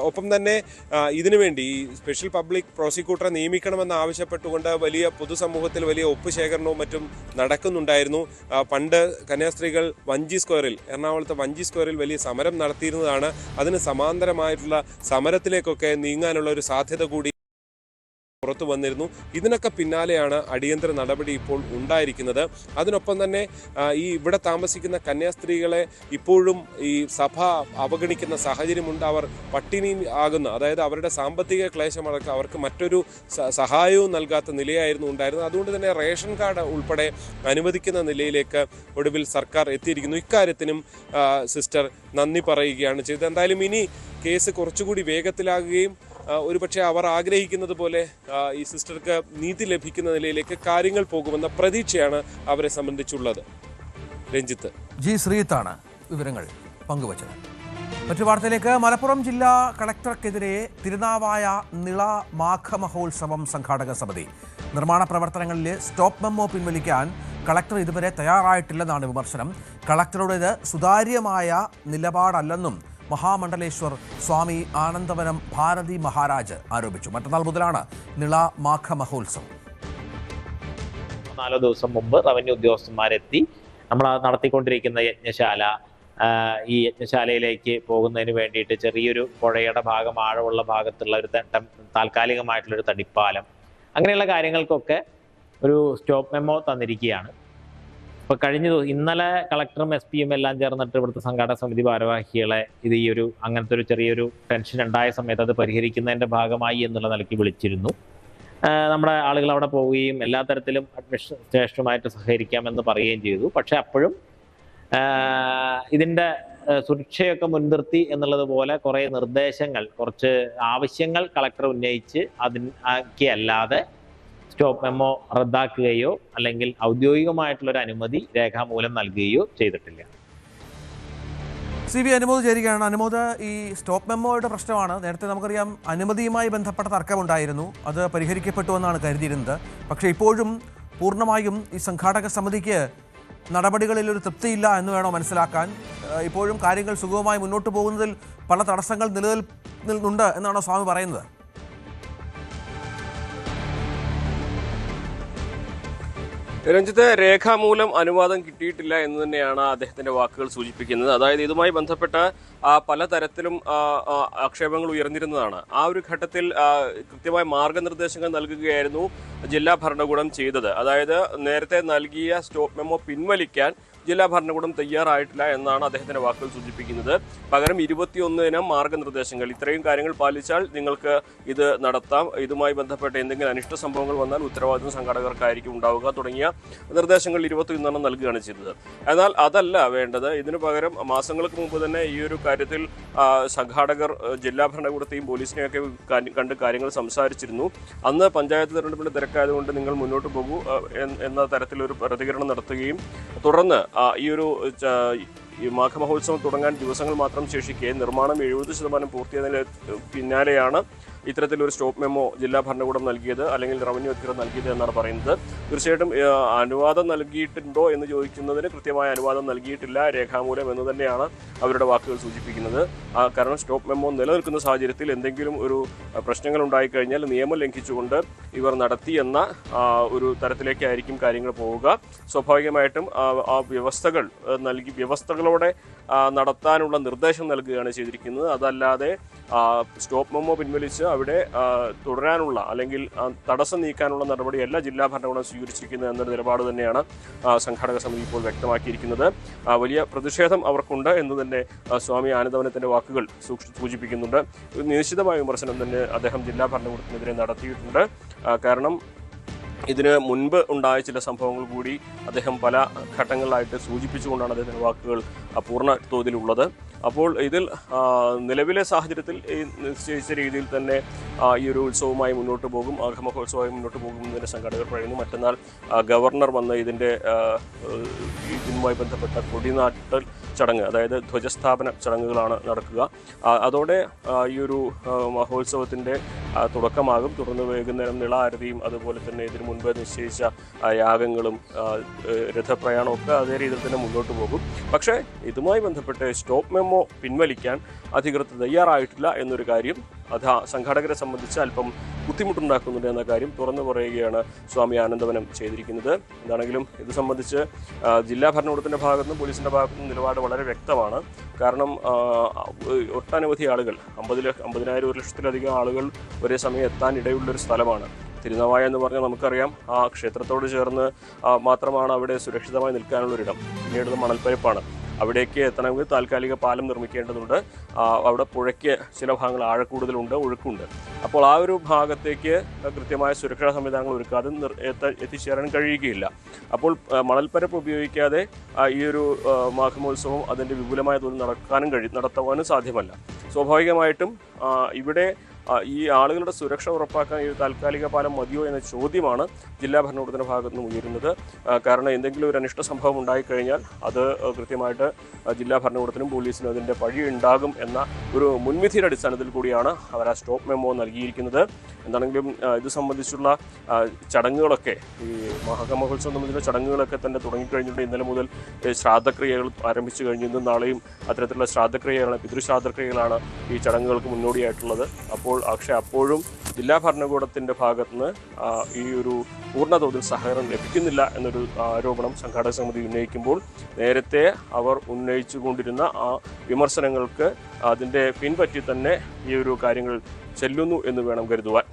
ഒപ്പം തന്നെ ഇതിനുവേണ്ടി ഈ സ്പെഷ്യൽ പബ്ലിക് പ്രോസിക്യൂട്ടറെ നിയമിക്കണമെന്ന് ആവശ്യപ്പെട്ടുകൊണ്ട് വലിയ പൊതുസമൂഹത്തിൽ വലിയ ഒപ്പുശേഖരണവും മറ്റും നടക്കുന്നുണ്ടായിരുന്നു. പണ്ട് കന്യാസ്ത്രീകൾ വഞ്ചി സ്ക്വയറിൽ, എറണാകുളത്തെ വഞ്ചി സ്ക്വയറിൽ വലിയ സമരം നടത്തിയിരുന്നതാണ്. അതിന് സമാന്തരമായിട്ടുള്ള സമരത്തിലേക്കൊക്കെ നീങ്ങാനുള്ള ഒരു സാധ്യത കൂടി പുറത്തു വന്നിരുന്നു. ഇതിനൊക്കെ പിന്നാലെയാണ് അടിയന്തര നടപടി ഇപ്പോൾ ഉണ്ടായിരിക്കുന്നത്. അതിനൊപ്പം തന്നെ ഈ ഇവിടെ താമസിക്കുന്ന കന്യാസ്ത്രീകളെ ഇപ്പോഴും ഈ സഭ അവഗണിക്കുന്ന സാഹചര്യമുണ്ട്. അവർ പട്ടിണി ആകുന്ന, അതായത് അവരുടെ സാമ്പത്തിക ക്ലേശമടക്കം അവർക്ക് മറ്റൊരു സഹായവും നൽകാത്ത നിലയായിരുന്നു ഉണ്ടായിരുന്നത്. അതുകൊണ്ട് തന്നെ റേഷൻ കാർഡ് ഉൾപ്പെടെ അനുവദിക്കുന്ന നിലയിലേക്ക് ഒടുവിൽ സർക്കാർ എത്തിയിരിക്കുന്നു. ഇക്കാര്യത്തിനും സിസ്റ്റർ നന്ദി പറയുകയാണ് ചെയ്തത്. എന്തായാലും ഇനി കേസ് കുറച്ചുകൂടി വേഗത്തിലാകുകയും ഒരുപക്ഷെ അവർ ആഗ്രഹിക്കുന്നത് പോലെ ഈ സിസ്റ്റർക്ക് നീതി ലഭിക്കുന്ന നിലയിലേക്ക് കാര്യങ്ങൾ പോകുമെന്ന പ്രതീക്ഷയാണ് അവരെ സംബന്ധിച്ചുള്ളത്. രഞ്ജിത്ത്. ശ്രീത്താണ് വിവരങ്ങൾ പങ്കുവച്ചത്. മറ്റു വാർത്തയിലേക്ക്. മലപ്പുറം ജില്ലാ കളക്ടർക്കെതിരെ തിരുനാവായ നിള മാഘ മഹോത്സവം സംഘാടക സമിതി. നിർമ്മാണ പ്രവർത്തനങ്ങളിൽ സ്റ്റോപ്പ് മെമ്മോ പിൻവലിക്കാൻ കളക്ടർ ഇതുവരെ തയ്യാറായിട്ടില്ലെന്നാണ് വിമർശനം. കളക്ടറുടേത് സുതാര്യമായ നിലപാടല്ലെന്നും മഹാമണ്ഡലേശ്വർ സ്വാമി ആനന്ദവനം ഭാരതി മഹാരാജ് ആരോപിച്ചു. മറ്റന്നാൾ മുതലാണ് നിള മാഘ മഹോത്സവം. 4 ദിവസം മുമ്പ് റവന്യൂ ഉദ്യോഗസ്ഥന്മാരെത്തി നമ്മൾ നടത്തിക്കൊണ്ടിരിക്കുന്ന യജ്ഞശാല, ഈ യജ്ഞശാലയിലേക്ക് പോകുന്നതിന് വേണ്ടിയിട്ട് ചെറിയൊരു പുഴയുടെ ഭാഗം ആഴമുള്ള ഭാഗത്തുള്ള ഒരു താൽക്കാലികമായിട്ടുള്ളൊരു തടിപ്പാലം, അങ്ങനെയുള്ള കാര്യങ്ങൾക്കൊക്കെ ഒരു സ്റ്റോപ്പ് മെമ്മോ തന്നിരിക്കുകയാണ്. ഇപ്പോൾ ഇന്നലെ കളക്ടറും SP-യും എല്ലാം ചേർന്നിട്ട് ഇവിടുത്തെ സംഘാടക സമിതി ഭാരവാഹികളെ അങ്ങനത്തെ ഒരു ചെറിയൊരു ടെൻഷൻ ഉണ്ടായ സമയത്ത് അത് പരിഹരിക്കുന്നതിൻ്റെ ഭാഗമായി എന്നുള്ള നിലയ്ക്ക് വിളിച്ചിരുന്നു. നമ്മുടെ ആളുകൾ അവിടെ പോവുകയും എല്ലാ തരത്തിലും അഡ്മിനിസ്ട്രേഷനുമായിട്ട് സഹകരിക്കാമെന്ന് പറയുകയും ചെയ്തു. പക്ഷെ അപ്പോഴും ഇതിൻ്റെ സുരക്ഷയൊക്കെ മുൻനിർത്തി എന്നുള്ളതുപോലെ കുറേ നിർദ്ദേശങ്ങൾ, കുറച്ച് ആവശ്യങ്ങൾ കളക്ടർ ഉന്നയിച്ച് അല്ലാതെ സ്റ്റോപ്പ് മെമ്മോ റദ്ദാക്കുകയോ അല്ലെങ്കിൽ ഔദ്യോഗികമായിട്ടുള്ളൊരു അനുമതി രേഖാമൂലം നൽകുകയോ ചെയ്തിട്ടില്ല. CB അനുമോദ് ചേരുകയാണ്. അനുമോദ്, ഈ സ്റ്റോപ്പ് മെമ്മോയുടെ പ്രശ്നമാണ്. നേരത്തെ നമുക്കറിയാം അനുമതിയുമായി ബന്ധപ്പെട്ട തർക്കമുണ്ടായിരുന്നു, അത് പരിഹരിക്കപ്പെട്ടു എന്നാണ് കരുതിയിരുന്നത്. പക്ഷേ ഇപ്പോഴും പൂർണ്ണമായും ഈ സംഘാടക സമിതിക്ക് നടപടികളിൽ ഒരു തൃപ്തിയില്ല എന്ന് വേണോ മനസ്സിലാക്കാൻ? ഇപ്പോഴും കാര്യങ്ങൾ സുഗമമായി മുന്നോട്ട് പോകുന്നതിൽ പല തടസ്സങ്ങൾ നിലനിൽക്കുന്നുണ്ട് എന്നാണോ സ്വാമി പറയുന്നത്? രഞ്ജിത്ത്, രേഖാമൂലം അനുവാദം കിട്ടിയിട്ടില്ല എന്ന് തന്നെയാണ് അദ്ദേഹത്തിന്റെ വാക്കുകൾ സൂചിപ്പിക്കുന്നത്. അതായത് ഇതുമായി ബന്ധപ്പെട്ട പല തരത്തിലും ആക്ഷേപങ്ങൾ ഉയർന്നിരുന്നതാണ്. ആ ഒരു ഘട്ടത്തിൽ കൃത്യമായ മാർഗനിർദ്ദേശങ്ങൾ നൽകുകയായിരുന്നു ജില്ലാ ഭരണകൂടം ചെയ്തത്. അതായത് നേരത്തെ നൽകിയ സ്റ്റോപ്പ് മെമ്മോ പിൻവലിക്കാൻ ജില്ലാ ഭരണകൂടം തയ്യാറായിട്ടില്ല എന്നാണ് അദ്ദേഹത്തിന്റെ വാക്കുകൾ സൂചിപ്പിക്കുന്നത്. പകരം 21 മാർഗനിർദ്ദേശങ്ങൾ, ഇത്രയും കാര്യങ്ങൾ പാലിച്ചാൽ നിങ്ങൾക്ക് ഇത് നടത്താം, ഇതുമായി ബന്ധപ്പെട്ട എന്തെങ്കിലും അനിഷ്ട സംഭവങ്ങൾ വന്നാൽ ഉത്തരവാദിത്വം സംഘാടകർക്കായിരിക്കും ഉണ്ടാവുക തുടങ്ങിയ നിർദ്ദേശങ്ങൾ 21 നൽകുകയാണ് ചെയ്തത്. എന്നാൽ അതല്ല വേണ്ടത്. ഇതിനു പകരം മാസങ്ങൾക്ക് മുമ്പ് തന്നെ ഈ ഒരു കാര്യത്തിൽ സംഘാടകർ ജില്ലാ ഭരണകൂടത്തെയും പോലീസിനെയൊക്കെ കണ്ട് കാര്യങ്ങൾ സംസാരിച്ചിരുന്നു. അന്ന് പഞ്ചായത്ത് തെരഞ്ഞെടുപ്പിന്റെ തിരക്കായതുകൊണ്ട് നിങ്ങൾ മുന്നോട്ട് പോകൂ എന്ന തരത്തിലൊരു പ്രതികരണം നടത്തുകയും തുടർന്ന് ഈ മാഘമഹോത്സവം തുടങ്ങാൻ ദിവസങ്ങൾ മാത്രം ശേഷിക്കെ നിർമ്മാണം 70% പൂർത്തിയായതിന് പിന്നാലെയാണ് ഇത്തരത്തിലൊരു സ്റ്റോപ്പ് മെമ്മോ ജില്ലാ ഭരണകൂടം നൽകിയത്, അല്ലെങ്കിൽ റവന്യൂ അധികൃതർ നൽകിയത് എന്നാണ് പറയുന്നത്. തീർച്ചയായിട്ടും അനുവാദം നൽകിയിട്ടുണ്ടോ എന്ന് ചോദിക്കുന്നതിന് കൃത്യമായ അനുവാദം നൽകിയിട്ടില്ല രേഖാമൂലം എന്ന് തന്നെയാണ് അവരുടെ വാക്കുകൾ സൂചിപ്പിക്കുന്നത്. കാരണം സ്റ്റോപ്പ് മെമ്മോ നിലനിൽക്കുന്ന സാഹചര്യത്തിൽ എന്തെങ്കിലും ഒരു പ്രശ്നങ്ങൾ ഉണ്ടായിക്കഴിഞ്ഞാൽ നിയമം ലംഘിച്ചുകൊണ്ട് ഇവർ നടത്തിയെന്ന ഒരു തരത്തിലേക്കായിരിക്കും കാര്യങ്ങൾ പോവുക. സ്വാഭാവികമായിട്ടും ആ വ്യവസ്ഥകളോടെ നടത്താനുള്ള നിർദ്ദേശം നൽകുകയാണ് ചെയ്തിരിക്കുന്നത്. അതല്ലാതെ സ്റ്റോപ്പ് മെമ്മോ പിൻവലിച്ച് അവിടെ തുടരാനുള്ള അല്ലെങ്കിൽ തടസ്സം നീക്കാനുള്ള നടപടിയല്ല ജില്ലാ ഭരണകൂടം സ്വീകരിച്ചിരിക്കുന്നത് എന്നൊരു നിലപാട് തന്നെയാണ് സംഘാടക സമിതി ഇപ്പോൾ വ്യക്തമാക്കിയിരിക്കുന്നത്. വലിയ പ്രതിഷേധം അവർക്കുണ്ട് എന്ന് തന്നെ സ്വാമി ആനന്ദവനത്തിൻ്റെ വാക്കുകൾ സൂചിപ്പിക്കുന്നുണ്ട്. നിശ്ചിതമായ വിമർശനം തന്നെ അദ്ദേഹം ജില്ലാ ഭരണകൂടത്തിനെതിരെ നടത്തിയിട്ടുണ്ട്. കാരണം ഇതിന് മുൻപ് ഉണ്ടായ ചില സംഭവങ്ങൾ കൂടി അദ്ദേഹം പല ഘട്ടങ്ങളിലായിട്ട് സൂചിപ്പിച്ചുകൊണ്ടാണ് അദ്ദേഹത്തിൻ്റെ വാക്കുകൾ പൂർണ്ണ തോതിലുള്ളത്. അപ്പോൾ ഇതിൽ നിലവിലെ സാഹചര്യത്തിൽ നിശ്ചയിച്ച രീതിയിൽ തന്നെ ഈ ഒരു ഉത്സവവുമായി മുന്നോട്ട് പോകും, ആഘമഹോത്സവമായി മുന്നോട്ട് പോകുന്നതിൻ്റെ സംഘാടകർ പറയുന്നു. മറ്റന്നാൾ ഗവർണർ വന്ന് ഇതിനുമായി ബന്ധപ്പെട്ട കൊടിനാട്ടൽ ചടങ്ങ്, അതായത് ധ്വജസ്ഥാപന ചടങ്ങുകളാണ് നടക്കുക. അതോടെ ഈ ഒരു മഹോത്സവത്തിൻ്റെ തുടക്കമാകും. തുടർന്ന് വൈകുന്നേരം നിളാരതിയും അതുപോലെ തന്നെ ഇതിനു മുൻപ് നിശ്ചയിച്ച യാഗങ്ങളും രഥപ്രയാണവും ഒക്കെ അതേ രീതിയിൽ തന്നെ മുന്നോട്ട് പോകും. പക്ഷേ ഇതുമായി ബന്ധപ്പെട്ട് സ്റ്റോപ്പ് മെമ്മോ പിൻവലിക്കാൻ അധികൃതർ തയ്യാറായിട്ടില്ല എന്നൊരു കാര്യം സംഘാടകരെ സംബന്ധിച്ച് അല്പം ബുദ്ധിമുട്ടുണ്ടാക്കുന്നുണ്ട് എന്ന കാര്യം തുറന്നു പറയുകയാണ് സ്വാമി ആനന്ദവനം ചെയ്തിരിക്കുന്നത്. എന്താണെങ്കിലും ഇത് സംബന്ധിച്ച് ജില്ലാ ഭരണകൂടത്തിൻ്റെ ഭാഗത്തുനിന്നും പോലീസിൻ്റെ ഭാഗത്തുനിന്നും നിലപാട് വളരെ വ്യക്തമാണ്. കാരണം ഒട്ടനവധി ആളുകൾ 50,000 1 ലക്ഷത്തിലധികം ആളുകൾ ഒരേ സമയം എത്താൻ ഇടയുള്ളൊരു സ്ഥലമാണ് തിരുനാവായ എന്ന് പറഞ്ഞാൽ നമുക്കറിയാം. ആ ക്ഷേത്രത്തോട് ചേർന്ന് മാത്രമാണ് അവിടെ സുരക്ഷിതമായി നിൽക്കാനുള്ളൊരിടം. പിന്നീട് മണൽപ്പരപ്പാണ്. അവിടേക്ക് എത്തണമെങ്കിൽ താൽക്കാലിക പാലം നിർമ്മിക്കേണ്ടതുണ്ട്. അവിടെ പുഴയ്ക്ക് ചില ഭാഗങ്ങൾ ആഴക്കൂടുതലുണ്ട്, ഒഴുക്കുണ്ട്. അപ്പോൾ ആ ഒരു ഭാഗത്തേക്ക് കൃത്യമായ സുരക്ഷാ സംവിധാനങ്ങൾ ഒരുക്കാതെ എത്തിച്ചേരാൻ കഴിയുകയില്ല. അപ്പോൾ മണൽപ്പരപ്പ് ഉപയോഗിക്കാതെ ഈ ഒരു മാഘമോത്സവം അതിൻ്റെ വിപുലമായ തോതിൽ നടത്തുവാനും സാധ്യമല്ല. സ്വാഭാവികമായിട്ടും ഇവിടെ ഈ ആളുകളുടെ സുരക്ഷ ഉറപ്പാക്കാൻ ഈ താൽക്കാലിക പാലം മതിയോ എന്ന ചോദ്യമാണ് ജില്ലാ ഭരണകൂടത്തിൻ്റെ ഭാഗത്തു നിന്ന് ഉയരുന്നത്. കാരണം എന്തെങ്കിലും ഒരു അനിഷ്ട സംഭവം ഉണ്ടായിക്കഴിഞ്ഞാൽ അത് കൃത്യമായിട്ട് ജില്ലാ ഭരണകൂടത്തിനും പോലീസിനും അതിൻ്റെ പഴി ഉണ്ടാകും എന്ന ഒരു മുൻവിധിയുടെ അടിസ്ഥാനത്തിൽ കൂടിയാണ് അവർ ആ സ്റ്റോപ്പ് മെമ്മോ നൽകിയിരിക്കുന്നത്. എന്താണെങ്കിലും ഇത് സംബന്ധിച്ചുള്ള ചടങ്ങുകളൊക്കെ ഈ മഹാമഹോത്സവം സംബന്ധിച്ച ചടങ്ങുകളൊക്കെ തന്നെ തുടങ്ങിക്കഴിഞ്ഞിട്ടുണ്ട്. ഇന്നലെ മുതൽ ശ്രാദ്ധക്രിയകൾ ആരംഭിച്ചു കഴിഞ്ഞു. ഇന്നും നാളെയും അത്തരത്തിലുള്ള ശ്രാദ്ധക്രിയകളാണ്, പിതൃശ്രാദ്ധക്രിയകളാണ് ഈ ചടങ്ങുകൾക്ക് മുന്നോടിയായിട്ടുള്ളത്. അപ്പോഴും ജില്ലാ ഭരണകൂടത്തിൻ്റെ ഭാഗത്തുനിന്ന് ഈ ഒരു പൂർണ്ണതോതിൽ സഹകരണം ലഭിക്കുന്നില്ല എന്നൊരു ആരോപണം സംഘാടക സമിതി ഉന്നയിക്കുമ്പോൾ നേരത്തെ അവർ ഉന്നയിച്ചുകൊണ്ടിരുന്ന ആ വിമർശനങ്ങൾക്ക് അതിൻ്റെ പിൻപറ്റി തന്നെ ഈ ഒരു കാര്യങ്ങൾ ചെല്ലുന്നു എന്ന് വേണം കരുതുവാൻ.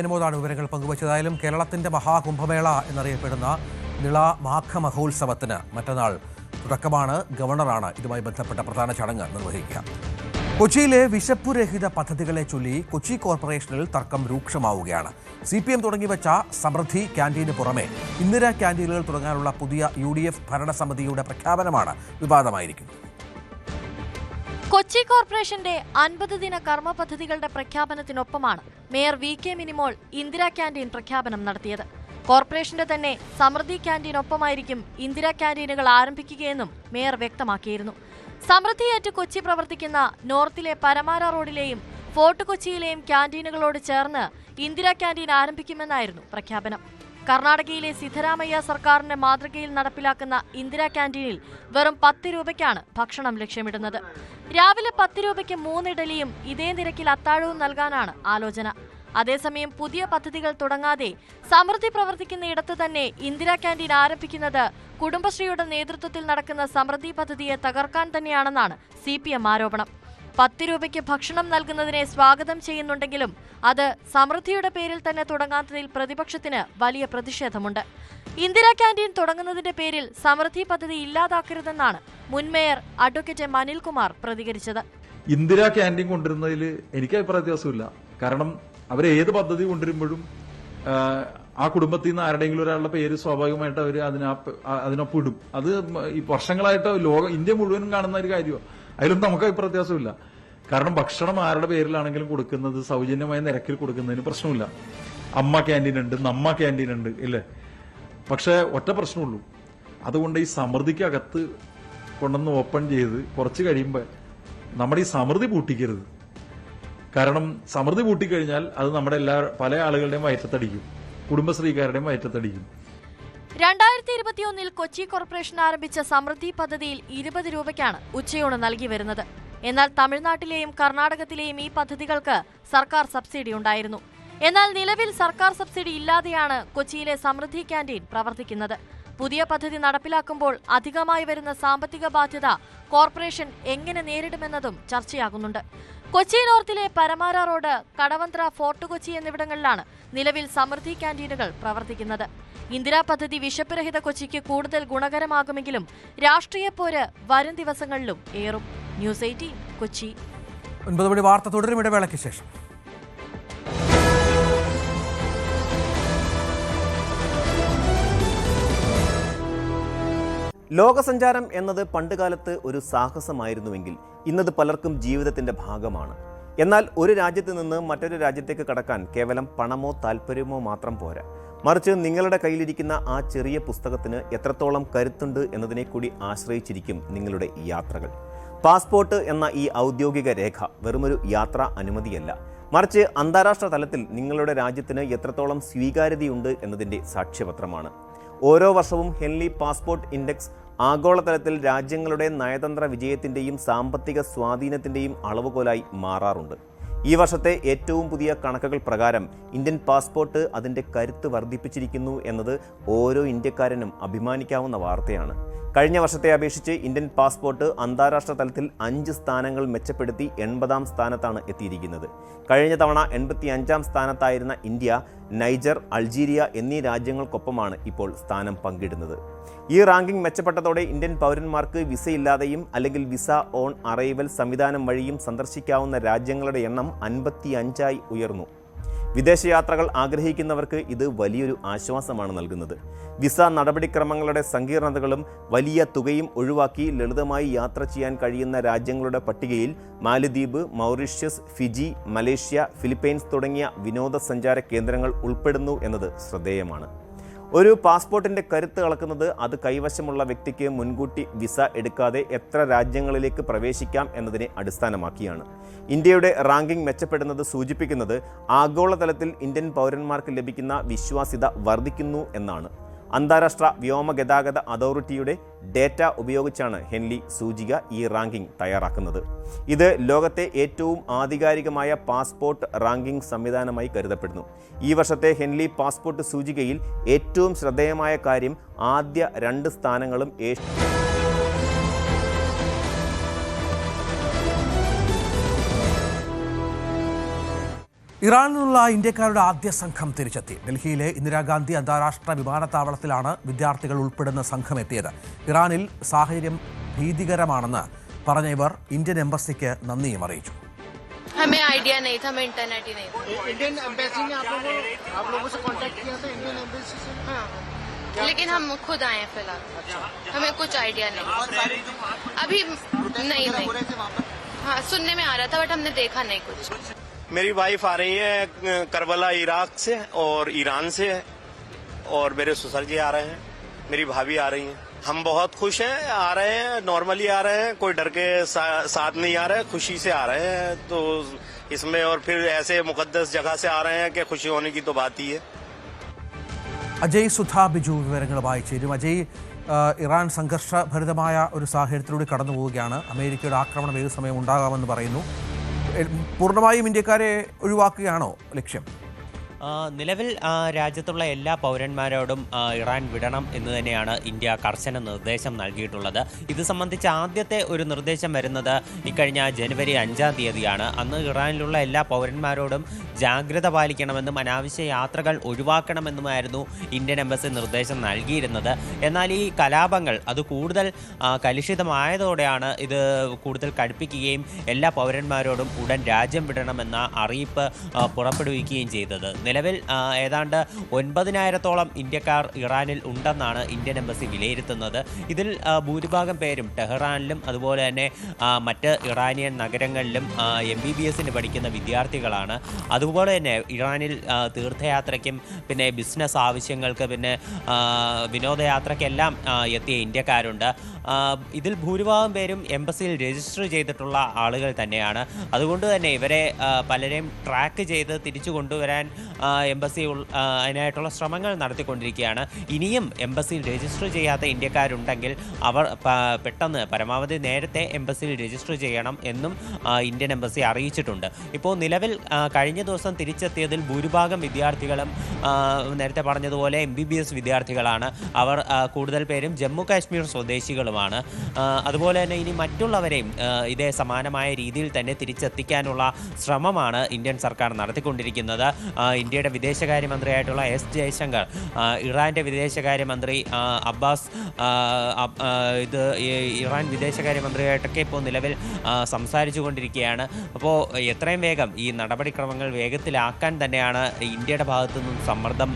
അനുമോദാണ് വിവരങ്ങൾ പങ്കുവച്ചതായാലും കേരളത്തിൻ്റെ മഹാകുംഭമേള എന്നറിയപ്പെടുന്ന നിള മാഘ മഹോത്സവത്തിന് മറ്റന്നാൾ തുടക്കമാണ്. ഗവർണറാണ് ഇതുമായി ബന്ധപ്പെട്ട പ്രധാന ചടങ്ങ് നിർവഹിക്കുക. കൊച്ചിയിലെ വിശപ്പുരഹിത പദ്ധതികളെ ചൊല്ലി കൊച്ചി കോർപ്പറേഷനിൽ തർക്കം രൂക്ഷമാവുകയാണ്. CPM തുടങ്ങിവെച്ച സമൃദ്ധി ക്യാൻറ്റീന് പുറമെ ഇന്ദിരാ ക്യാൻറ്റീനുകൾ തുടങ്ങാനുള്ള പുതിയ UDF ഭരണസമിതിയുടെ പ്രഖ്യാപനമാണ് വിവാദമായിരിക്കുന്നത്. കൊച്ചി കോർപ്പറേഷന്റെ 50 ദിന കർമ്മ പദ്ധതികളുടെ പ്രഖ്യാപനത്തിനൊപ്പമാണ് mayor VK Minimol Indira canteen പ്രഖ്യാപനം നടത്തിയത്. കോർപ്പറേഷന്റെ തന്നെ സമൃദ്ധി ക്യാൻറ്റീനൊപ്പമായിരിക്കും ഇന്ദിരാ ക്യാൻറ്റീനുകൾ ആരംഭിക്കുകയെന്നും മേയർ വ്യക്തമാക്കിയിരുന്നു. സമൃദ്ധിയേറ്റ് കൊച്ചി പ്രവർത്തിക്കുന്ന നോർത്തിലെ പരമാര റോഡിലെയും ഫോർട്ട് കൊച്ചിയിലെയും ക്യാൻറ്റീനുകളോട് ചേർന്ന് ഇന്ദിരാ ക്യാൻറ്റീൻ ആരംഭിക്കുമെന്നായിരുന്നു പ്രഖ്യാപനം. കർണാടകയിലെ സിദ്ധരാമയ്യ സർക്കാരിന്റെ മാതൃകയിൽ നടപ്പിലാക്കുന്ന ഇന്ദിരാ ക്യാൻറ്റീനിൽ വെറും 10 രൂപയ്ക്കാണ് ഭക്ഷണം ലക്ഷ്യമിടുന്നത്. രാവിലെ 10 രൂപയ്ക്ക് 3 ഇഡലിയും ഇതേ നിരക്കിൽ അത്താഴവും നൽകാനാണ് ആലോചന. അതേസമയം പുതിയ പദ്ധതികൾ തുടങ്ങാതെ സമൃദ്ധി പ്രവർത്തിക്കുന്ന ഇടത്ത് തന്നെ ഇന്ദിരാ ക്യാൻറ്റീൻ ആരംഭിക്കുന്നത് കുടുംബശ്രീയുടെ നേതൃത്വത്തിൽ നടക്കുന്ന സമൃദ്ധി പദ്ധതിയെ തകർക്കാൻ തന്നെയാണെന്നാണ് CPM ആരോപണം. 10 രൂപയ്ക്ക് ഭക്ഷണം നൽകുന്നതിനെ സ്വാഗതം ചെയ്യുന്നുണ്ടെങ്കിലും അത് സമൃദ്ധിയുടെ പേരിൽ തന്നെ തുടങ്ങാത്തതിൽ പ്രതിപക്ഷത്തിന് വലിയ പ്രതിഷേധമുണ്ട്. ഇന്ദിരാ ക്യാൻറ്റീൻ തുടങ്ങുന്നതിന്റെ പേരിൽ സമൃദ്ധി പദ്ധതി ഇല്ലാതാക്കരുതെന്നാണ് മുൻ മേയർ അഡ്വക്കേറ്റ് അനിൽകുമാർ പ്രതികരിച്ചത്. ഇന്ദിരാ ക്യാൻറ്റീൻ കൊണ്ടുവരുന്നതിൽ എനിക്ക് അഭിപ്രായ വ്യത്യാസമില്ല. കാരണം അവർ ഏത് പദ്ധതി കൊണ്ടുവരുമ്പോഴും ആ കുടുംബത്തിൽ നിന്ന് ആരുടെയെങ്കിലും ഒരാളുടെ പേര് സ്വാഭാവികമായിട്ട് അവർ അതിനൊപ്പം ഇടും. അത് ഈ വർഷങ്ങളായിട്ട് ഇന്ത്യ മുഴുവനും കാണുന്ന ഒരു കാര്യമാണ്. അതിലൊന്നും നമുക്ക് അഭിപ്രായ വ്യത്യാസമില്ല. കാരണം ഭക്ഷണം ആരുടെ പേരിലാണെങ്കിലും കൊടുക്കുന്നത് സൗജന്യമായ നിരക്കിൽ കൊടുക്കുന്നതിന് പ്രശ്നമില്ല. അമ്മ ക്യാൻറ്റീൻ ഉണ്ട്, നമ്മ ക്യാൻറ്റീൻ ഉണ്ട്, ഇല്ലേ? പക്ഷെ ഒറ്റ പ്രശ്നമുള്ളൂ, അതുകൊണ്ട് ഈ സമൃദ്ധിക്കകത്ത് കൊണ്ടുവന്ന് ഓപ്പൺ ചെയ്ത് കുറച്ച് കഴിയുമ്പോൾ നമ്മുടെ ഈ സമൃദ്ധി പൂട്ടിക്കരുത്. കാരണം സമൃദ്ധി പൂട്ടിക്കഴിഞ്ഞാൽ അത് നമ്മുടെ പല ആളുകളുടെയും വയറ്റത്തടിക്കും, കുടുംബശ്രീക്കാരുടെയും വയറ്റത്തടിക്കും. 2021 കൊച്ചി കോർപ്പറേഷൻ ആരംഭിച്ച സമൃദ്ധി പദ്ധതിയിൽ 20 രൂപയ്ക്കാണ് ഉച്ചയൂണ് നൽകി വരുന്നത്. എന്നാൽ തമിഴ്നാട്ടിലെയും കർണാടകത്തിലെയും ഈ പദ്ധതികൾക്ക് സർക്കാർ സബ്സിഡി ഉണ്ടായിരുന്നു. എന്നാൽ നിലവിൽ സർക്കാർ സബ്സിഡി ഇല്ലാതെയാണ് കൊച്ചിയിലെ സമൃദ്ധി ക്യാൻറ്റീൻ പ്രവർത്തിക്കുന്നത്. പുതിയ പദ്ധതി നടപ്പിലാക്കുമ്പോൾ അധികമായി വരുന്ന സാമ്പത്തിക ബാധ്യത കോർപ്പറേഷൻ എങ്ങനെ നേരിടുമെന്നതും ചർച്ചയാകുന്നുണ്ട്. കൊച്ചി നോർത്തിലെ പരമാര റോഡ്, കടവന്ത്ര, ഫോർട്ട് കൊച്ചി എന്നിവിടങ്ങളിലാണ് നിലവിൽ സമൃദ്ധി ക്യാൻറ്റീനുകൾ പ്രവർത്തിക്കുന്നത്. ഇന്ദിരാ പദ്ധതി വിശപ്പുരഹിത കൊച്ചിക്ക് കൂടുതൽ ഗുണകരമാകുമെങ്കിലും രാഷ്ട്രീയ പോര് വരും ദിവസങ്ങളിലും ഏറും. ന്യൂസ് 18 കൊച്ചി. 9 മണി വാർത്ത തുടരും, ഇടവേളയ്ക്ക് ശേഷം. ലോകസഞ്ചാരം എന്നത് പണ്ടുകാലത്ത് ഒരു സാഹസമായിരുന്നുവെങ്കിൽ ഇന്നത് പലർക്കും ജീവിതത്തിന്റെ ഭാഗമാണ്. എന്നാൽ ഒരു രാജ്യത്ത് നിന്ന് മറ്റൊരു രാജ്യത്തേക്ക് കടക്കാൻ കേവലം പണമോ താല്പര്യമോ മാത്രം പോരാ. മറിച്ച് നിങ്ങളുടെ കയ്യിലിരിക്കുന്ന ആ ചെറിയ പുസ്തകത്തിന് എത്രത്തോളം കരുത്തുണ്ട് എന്നതിനെ കൂടി ആശ്രയിച്ചിരിക്കും നിങ്ങളുടെ യാത്രകൾ. പാസ്പോർട്ട് എന്ന ഈ ഔദ്യോഗിക രേഖ വെറുമൊരു യാത്രാ അനുമതിയല്ല, മറിച്ച് അന്താരാഷ്ട്ര തലത്തിൽ നിങ്ങളുടെ രാജ്യത്തിന് എത്രത്തോളം സ്വീകാര്യതയുണ്ട് എന്നതിൻ്റെ സാക്ഷ്യപത്രമാണ്. ഓരോ വർഷവും ഹെൻലി പാസ്പോർട്ട് ഇൻഡെക്സ് ആഗോളതലത്തിൽ രാജ്യങ്ങളുടെ നയതന്ത്ര വിജയത്തിൻ്റെയും സാമ്പത്തിക സ്വാധീനത്തിൻ്റെയും അളവുകോലായി മാറാറുണ്ട്. ഈ വർഷത്തെ ഏറ്റവും പുതിയ കണക്കുകൾ പ്രകാരം ഇന്ത്യൻ പാസ്പോർട്ട് അതിൻ്റെ കരുത്ത് വർദ്ധിപ്പിച്ചിരിക്കുന്നു എന്നത് ഓരോ ഇന്ത്യക്കാരനും അഭിമാനിക്കാവുന്ന വാർത്തയാണ്. കഴിഞ്ഞ വർഷത്തെ അപേക്ഷിച്ച് ഇന്ത്യൻ പാസ്പോർട്ട് അന്താരാഷ്ട്ര തലത്തിൽ 5 സ്ഥാനങ്ങൾ മെച്ചപ്പെടുത്തി 80-ാം സ്ഥാനത്താണ് എത്തിയിരിക്കുന്നത്. കഴിഞ്ഞ തവണ 85-ാം സ്ഥാനത്തായിരുന്ന ഇന്ത്യ, നൈജർ, അൾജീരിയ എന്നീ രാജ്യങ്ങൾക്കൊപ്പമാണ് ഇപ്പോൾ സ്ഥാനം പങ്കിടുന്നത്. ഈ റാങ്കിംഗ് മെച്ചപ്പെട്ടതോടെ ഇന്ത്യൻ പൗരന്മാർക്ക് വിസയില്ലാതെയും അല്ലെങ്കിൽ വിസ ഓൺ അറൈവൽ സംവിധാനം വഴിയും സന്ദർശിക്കാവുന്ന രാജ്യങ്ങളുടെ എണ്ണം 55ആയി ഉയർന്നു. വിദേശയാത്രകൾ ആഗ്രഹിക്കുന്നവർക്ക് ഇത് വലിയൊരു ആശ്വാസമാണ് നൽകുന്നത്. വിസ നടപടിക്രമങ്ങളുടെ സങ്കീർണതകളും വലിയ തുകയും ഒഴിവാക്കി ലളിതമായി യാത്ര ചെയ്യാൻ കഴിയുന്ന രാജ്യങ്ങളുടെ പട്ടികയിൽ മാലദ്വീപ്, മൗറീഷ്യസ്, ഫിജി, മലേഷ്യ, ഫിലിപ്പൈൻസ് തുടങ്ങിയ വിനോദസഞ്ചാര കേന്ദ്രങ്ങൾ ഉൾപ്പെടുന്നു എന്നത് ശ്രദ്ധേയമാണ്. ഒരു പാസ്പോർട്ടിൻ്റെ കരുത്ത് അളക്കുന്നത് അത് കൈവശമുള്ള വ്യക്തിക്ക് മുൻകൂട്ടി വിസ എടുക്കാതെ എത്ര രാജ്യങ്ങളിലേക്ക് പ്രവേശിക്കാം എന്നതിനെ അടിസ്ഥാനമാക്കിയാണ്. ഇന്ത്യയുടെ റാങ്കിംഗ് മെച്ചപ്പെടുന്നത് സൂചിപ്പിക്കുന്നത് ആഗോളതലത്തിൽ ഇന്ത്യൻ പൗരന്മാർക്ക് ലഭിക്കുന്ന വിശ്വാസ്യത വർദ്ധിക്കുന്നു എന്നാണ്. അന്താരാഷ്ട്ര വ്യോമഗതാഗത അതോറിറ്റിയുടെ ഡേറ്റ ഉപയോഗിച്ചാണ് ഹെൻലി സൂചിക ഈ റാങ്കിംഗ് തയ്യാറാക്കുന്നത്. ഇത് ലോകത്തെ ഏറ്റവും ആധികാരികമായ പാസ്പോർട്ട് റാങ്കിംഗ് സംവിധാനമായി കരുതപ്പെടുന്നു. ഈ വർഷത്തെ ഹെൻലി പാസ്പോർട്ട് സൂചികയിൽ ഏറ്റവും ശ്രദ്ധേയമായ കാര്യം ആദ്യ 2 സ്ഥാനങ്ങളും ഇറാനിൽ നിന്നുള്ള ഇന്ത്യക്കാരുടെ ആദ്യ സംഘം തിരിച്ചെത്തി. ഡൽഹിയിലെ ഇന്ദിരാഗാന്ധി അന്താരാഷ്ട്ര വിമാനത്താവളത്തിലാണ് വിദ്യാർത്ഥികൾ ഉൾപ്പെടുന്ന സംഘം എത്തിയത്. ഇറാനിൽ സാഹചര്യം ഭീതികരമാണെന്ന് പറഞ്ഞ ഇവർ ഇന്ത്യൻ എംബസിക്ക് നന്ദിയും അറിയിച്ചു. हमें आइडिया नहीं था, हमें इंटरनेट ही नहीं था। इंडियन एम्बेसी ने आप लोगों से कांटेक्ट किया था? इंडियन एम्बेसी से? हाँ, लेकिन हम खुद आए हैं फिलहाल। हमें कुछ आइडिया नहीं अभी। नहीं हाँ, सुनने में आ रहा था बट हमने देखा नहीं कुछ। मेरी वाइफ आ रही है करबला इराक से और ईरान से, और मेरे ससुर जी आ रहे हैं, मेरी भाभी आ रही हैं। हम बहुत खुश हैं, आ रहे हैं, नॉर्मली आ रहे हैं, कोई डर के साथ नहीं आ रहे हैं, खुशी से आ रहे हैं। तो इसमें और फिर ऐसे मुकद्दस जगह से आ रहे हैं कि खुशी होने की तो बात ही है। അജയ് സുധാ ബിജു വിവരങ്ങളുമായി ചേരും. അജയ്, ഇറാൻ സംഘർഷഭരിതമായ ഒരു സാഹചര്യത്തിലൂടെ കടന്നു പോവുകയാണ്. അമേരിക്കയുടെ ആക്രമണം ഏത് സമയം ഉണ്ടാകാമെന്ന് പറയുന്നു. പൂർണ്ണമായും ഇന്ത്യക്കാരെ ഒഴിവാക്കുകയാണോ ലക്ഷ്യം? നിലവിൽ രാജ്യത്തുള്ള എല്ലാ പൗരന്മാരോടും ഇറാൻ വിടണം എന്ന് തന്നെയാണ് ഇന്ത്യ കർശന നിർദ്ദേശം നൽകിയിട്ടുള്ളത്. ഇത് സംബന്ധിച്ച് ആദ്യത്തെ ഒരു നിർദ്ദേശം വരുന്നത് ഇക്കഴിഞ്ഞ ജനുവരി 5-ാം തീയതിയാണ്. അന്ന് ഇറാനിലുള്ള എല്ലാ പൗരന്മാരോടും ജാഗ്രത പാലിക്കണമെന്നും അനാവശ്യ യാത്രകൾ ഒഴിവാക്കണമെന്നുമായിരുന്നു ഇന്ത്യൻ എംബസി നിർദ്ദേശം നൽകിയിരുന്നത്. എന്നാൽ ഈ കലാപങ്ങൾ അത് കൂടുതൽ കലുഷിതമായതോടെയാണ് ഇത് കൂടുതൽ കടുപ്പിക്കുകയും എല്ലാ പൗരന്മാരോടും ഉടൻ രാജ്യം വിടണമെന്ന അറിയിപ്പ് പുറപ്പെടുവിക്കുകയും ചെയ്തത്. നിലവിൽ ഏതാണ്ട് 9,000-ഓളം ഇന്ത്യക്കാർ ഇറാനിൽ ഉണ്ടെന്നാണ് ഇന്ത്യൻ എംബസി വിലയിരുത്തുന്നത്. ഇതിൽ ഭൂരിഭാഗം പേരും ടെഹ്റാനിലും അതുപോലെ തന്നെ മറ്റ് ഇറാനിയൻ നഗരങ്ങളിലും MBBS-ന് പഠിക്കുന്ന വിദ്യാർത്ഥികളാണ്. അതുപോലെ തന്നെ ഇറാനിൽ തീർത്ഥയാത്രയ്ക്കും പിന്നെ ബിസിനസ് ആവശ്യങ്ങൾക്ക് പിന്നെ വിനോദയാത്രയ്ക്കെല്ലാം എത്തിയ ഇന്ത്യക്കാരുണ്ട്. ഇതിൽ ഭൂരിഭാഗം പേരും എംബസിയിൽ രജിസ്റ്റർ ചെയ്തിട്ടുള്ള ആളുകൾ തന്നെയാണ്. അതുകൊണ്ട് തന്നെ ഇവരെ പലരെയും ട്രാക്ക് ചെയ്ത് തിരിച്ചു കൊണ്ടുവരാൻ എംബസി അതിനായിട്ടുള്ള ശ്രമങ്ങൾ നടത്തിക്കൊണ്ടിരിക്കുകയാണ്. ഇനിയും എംബസിയിൽ രജിസ്റ്റർ ചെയ്യാത്ത ഇന്ത്യക്കാരുണ്ടെങ്കിൽ അവർ പെട്ടെന്ന് പരമാവധി നേരത്തെ എംബസിയിൽ രജിസ്റ്റർ ചെയ്യണം എന്നും ഇന്ത്യൻ എംബസി അറിയിച്ചിട്ടുണ്ട്. ഇപ്പോൾ നിലവിൽ കഴിഞ്ഞ ദിവസം തിരിച്ചെത്തിയതിൽ ഭൂരിഭാഗം വിദ്യാർത്ഥികളും നേരത്തെ പറഞ്ഞതുപോലെ MBBS വിദ്യാർത്ഥികളാണ്. അവർ കൂടുതൽ പേരും ജമ്മു കാശ്മീർ സ്വദേശികളുമാണ്. അതുപോലെ തന്നെ ഇനി മറ്റുള്ളവരെയും ഇതേ സമാനമായ രീതിയിൽ തന്നെ തിരിച്ചെത്തിക്കാനുള്ള ശ്രമമാണ് ഇന്ത്യൻ സർക്കാർ നടത്തിക്കൊണ്ടിരിക്കുന്നത്. ഇന്ത്യയുടെ വിദേശകാര്യമന്ത്രിയായിട്ടുള്ള S ജയശങ്കർ, ഇറാൻ്റെ വിദേശകാര്യമന്ത്രി അബ്ബാസ്, ഇറാൻ വിദേശകാര്യമന്ത്രിയായിട്ടൊക്കെ ഇപ്പോൾ നിലവിൽ സംസാരിച്ചു കൊണ്ടിരിക്കുകയാണ്. അപ്പോൾ എത്രയും വേഗം ഈ നടപടിക്രമങ്ങൾ വേഗത്തിലാക്കാൻ തന്നെയാണ് ഇന്ത്യയുടെ ഭാഗത്തു നിന്നും സമ്മർദ്ദം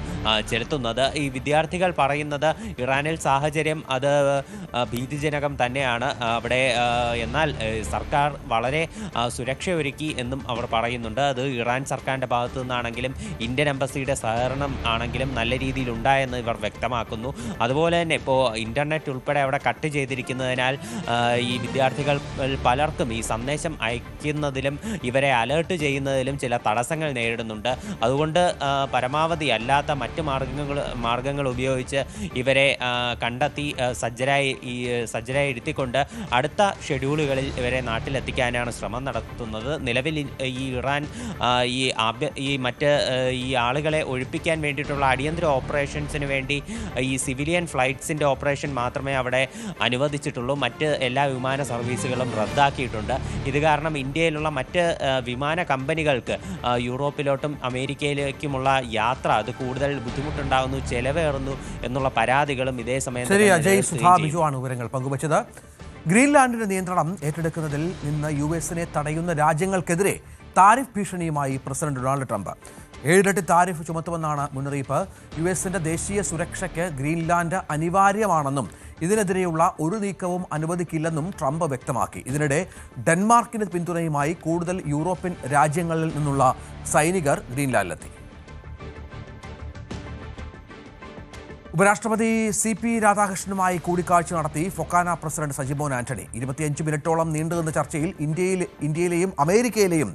ചെലുത്തുന്നത്. ഈ വിദ്യാർത്ഥികൾ പറയുന്നത് ഇറാനിൽ സാഹചര്യം അത് ഭീതിജനകം തന്നെയാണ് അവിടെ, എന്നാൽ സർക്കാർ വളരെ സുരക്ഷയൊരുക്കി എന്നും അവർ പറയുന്നുണ്ട്. അത് ഇറാൻ സർക്കാരിൻ്റെ ഭാഗത്തു നിന്നാണെങ്കിലും ഇന്ത്യൻ എംബസിയുടെ സഹകരണം ആണെങ്കിലും നല്ല രീതിയിൽ ഉണ്ടായെന്ന് ഇവർ വ്യക്തമാക്കുന്നു. അതുപോലെ തന്നെ ഇപ്പോൾ ഇൻ്റർനെറ്റ് ഉൾപ്പെടെ അവിടെ കട്ട് ചെയ്തിരിക്കുന്നതിനാൽ ഈ വിദ്യാർത്ഥികൾ പലർക്കും ഈ സന്ദേശം അയക്കുന്നതിലും ഇവരെ അലേർട്ട് ചെയ്യുന്നതിലും ചില തടസ്സങ്ങൾ നേരിടുന്നുണ്ട്. അതുകൊണ്ട് പരമാവധി അല്ലാത്ത മറ്റ് മാർഗങ്ങൾ ഉപയോഗിച്ച് ഇവരെ കണ്ടെത്തി സജ്ജരായി ഇരുത്തിക്കൊണ്ട് അടുത്ത ഷെഡ്യൂളുകളിൽ ഇവരെ നാട്ടിലെത്തിക്കാനാണ് ശ്രമം നടത്തുന്നത്. നിലവിൽ ഈ ഇറാൻ ഈ ആളുകളെ ഒഴിപ്പിക്കാൻ വേണ്ടിയിട്ടുള്ള അടിയന്തര ഓപ്പറേഷൻസിന് വേണ്ടി ഈ സിവിലിയൻ ഫ്ലൈറ്റ്സിൻ്റെ ഓപ്പറേഷൻ മാത്രമേ അവിടെ അനുവദിച്ചിട്ടുള്ളൂ. മറ്റ് എല്ലാ വിമാന സർവീസുകളും റദ്ദാക്കിയിട്ടുണ്ട്. ഇത് കാരണം ഇന്ത്യയിലുള്ള മറ്റ് വിമാന കമ്പനികൾക്ക് യൂറോപ്പിലോട്ടും അമേരിക്കയിലേക്കുമുള്ള യാത്ര അത് കൂടുതൽ ബുദ്ധിമുട്ടുണ്ടാകുന്നു, ചെലവേറുന്നു എന്നുള്ള പരാതികളും ഇതേ സമയം. ശരി, അജയ് സുധാ ബിജുവാണ് വിവരങ്ങൾ പങ്കുവച്ചത്. ഗ്രീൻലാൻഡിന്റെ നിയന്ത്രണം ഏറ്റെടുക്കുന്നതിൽ നിന്ന് US-നെ തടയുന്ന രാജ്യങ്ങൾക്കെതിരെ താരിഫ് ഭീഷണിയുമായി പ്രസിഡന്റ് ഡൊണാൾഡ് ട്രംപ്. 7 ഇരട്ടി താരിഫ് ചുമത്തുമെന്നാണ് മുന്നറിയിപ്പ്. US-ന്റെ ദേശീയ സുരക്ഷയ്ക്ക് ഗ്രീൻലാൻഡ് അനിവാര്യമാണെന്നും ഇതിനെതിരെയുള്ള ഒരു നീക്കവും അനുവദിക്കില്ലെന്നും ട്രംപ് വ്യക്തമാക്കി. ഇതിനിടെ ഡെൻമാർക്കിന് പിന്തുണയുമായി കൂടുതൽ യൂറോപ്യൻ രാജ്യങ്ങളിൽ നിന്നുള്ള സൈനികർ ഗ്രീൻലാൻഡിലെത്തി. ഉപരാഷ്ട്രപതി CP രാധാകൃഷ്ണനുമായി കൂടിക്കാഴ്ച നടത്തി ഫൊക്കാന പ്രസിഡന്റ് സജിമോൻ ആന്റണി. 25 മിനിറ്റോളം നീണ്ടുനിന്ന ചർച്ചയിൽ ഇന്ത്യയിലെയും അമേരിക്കയിലെയും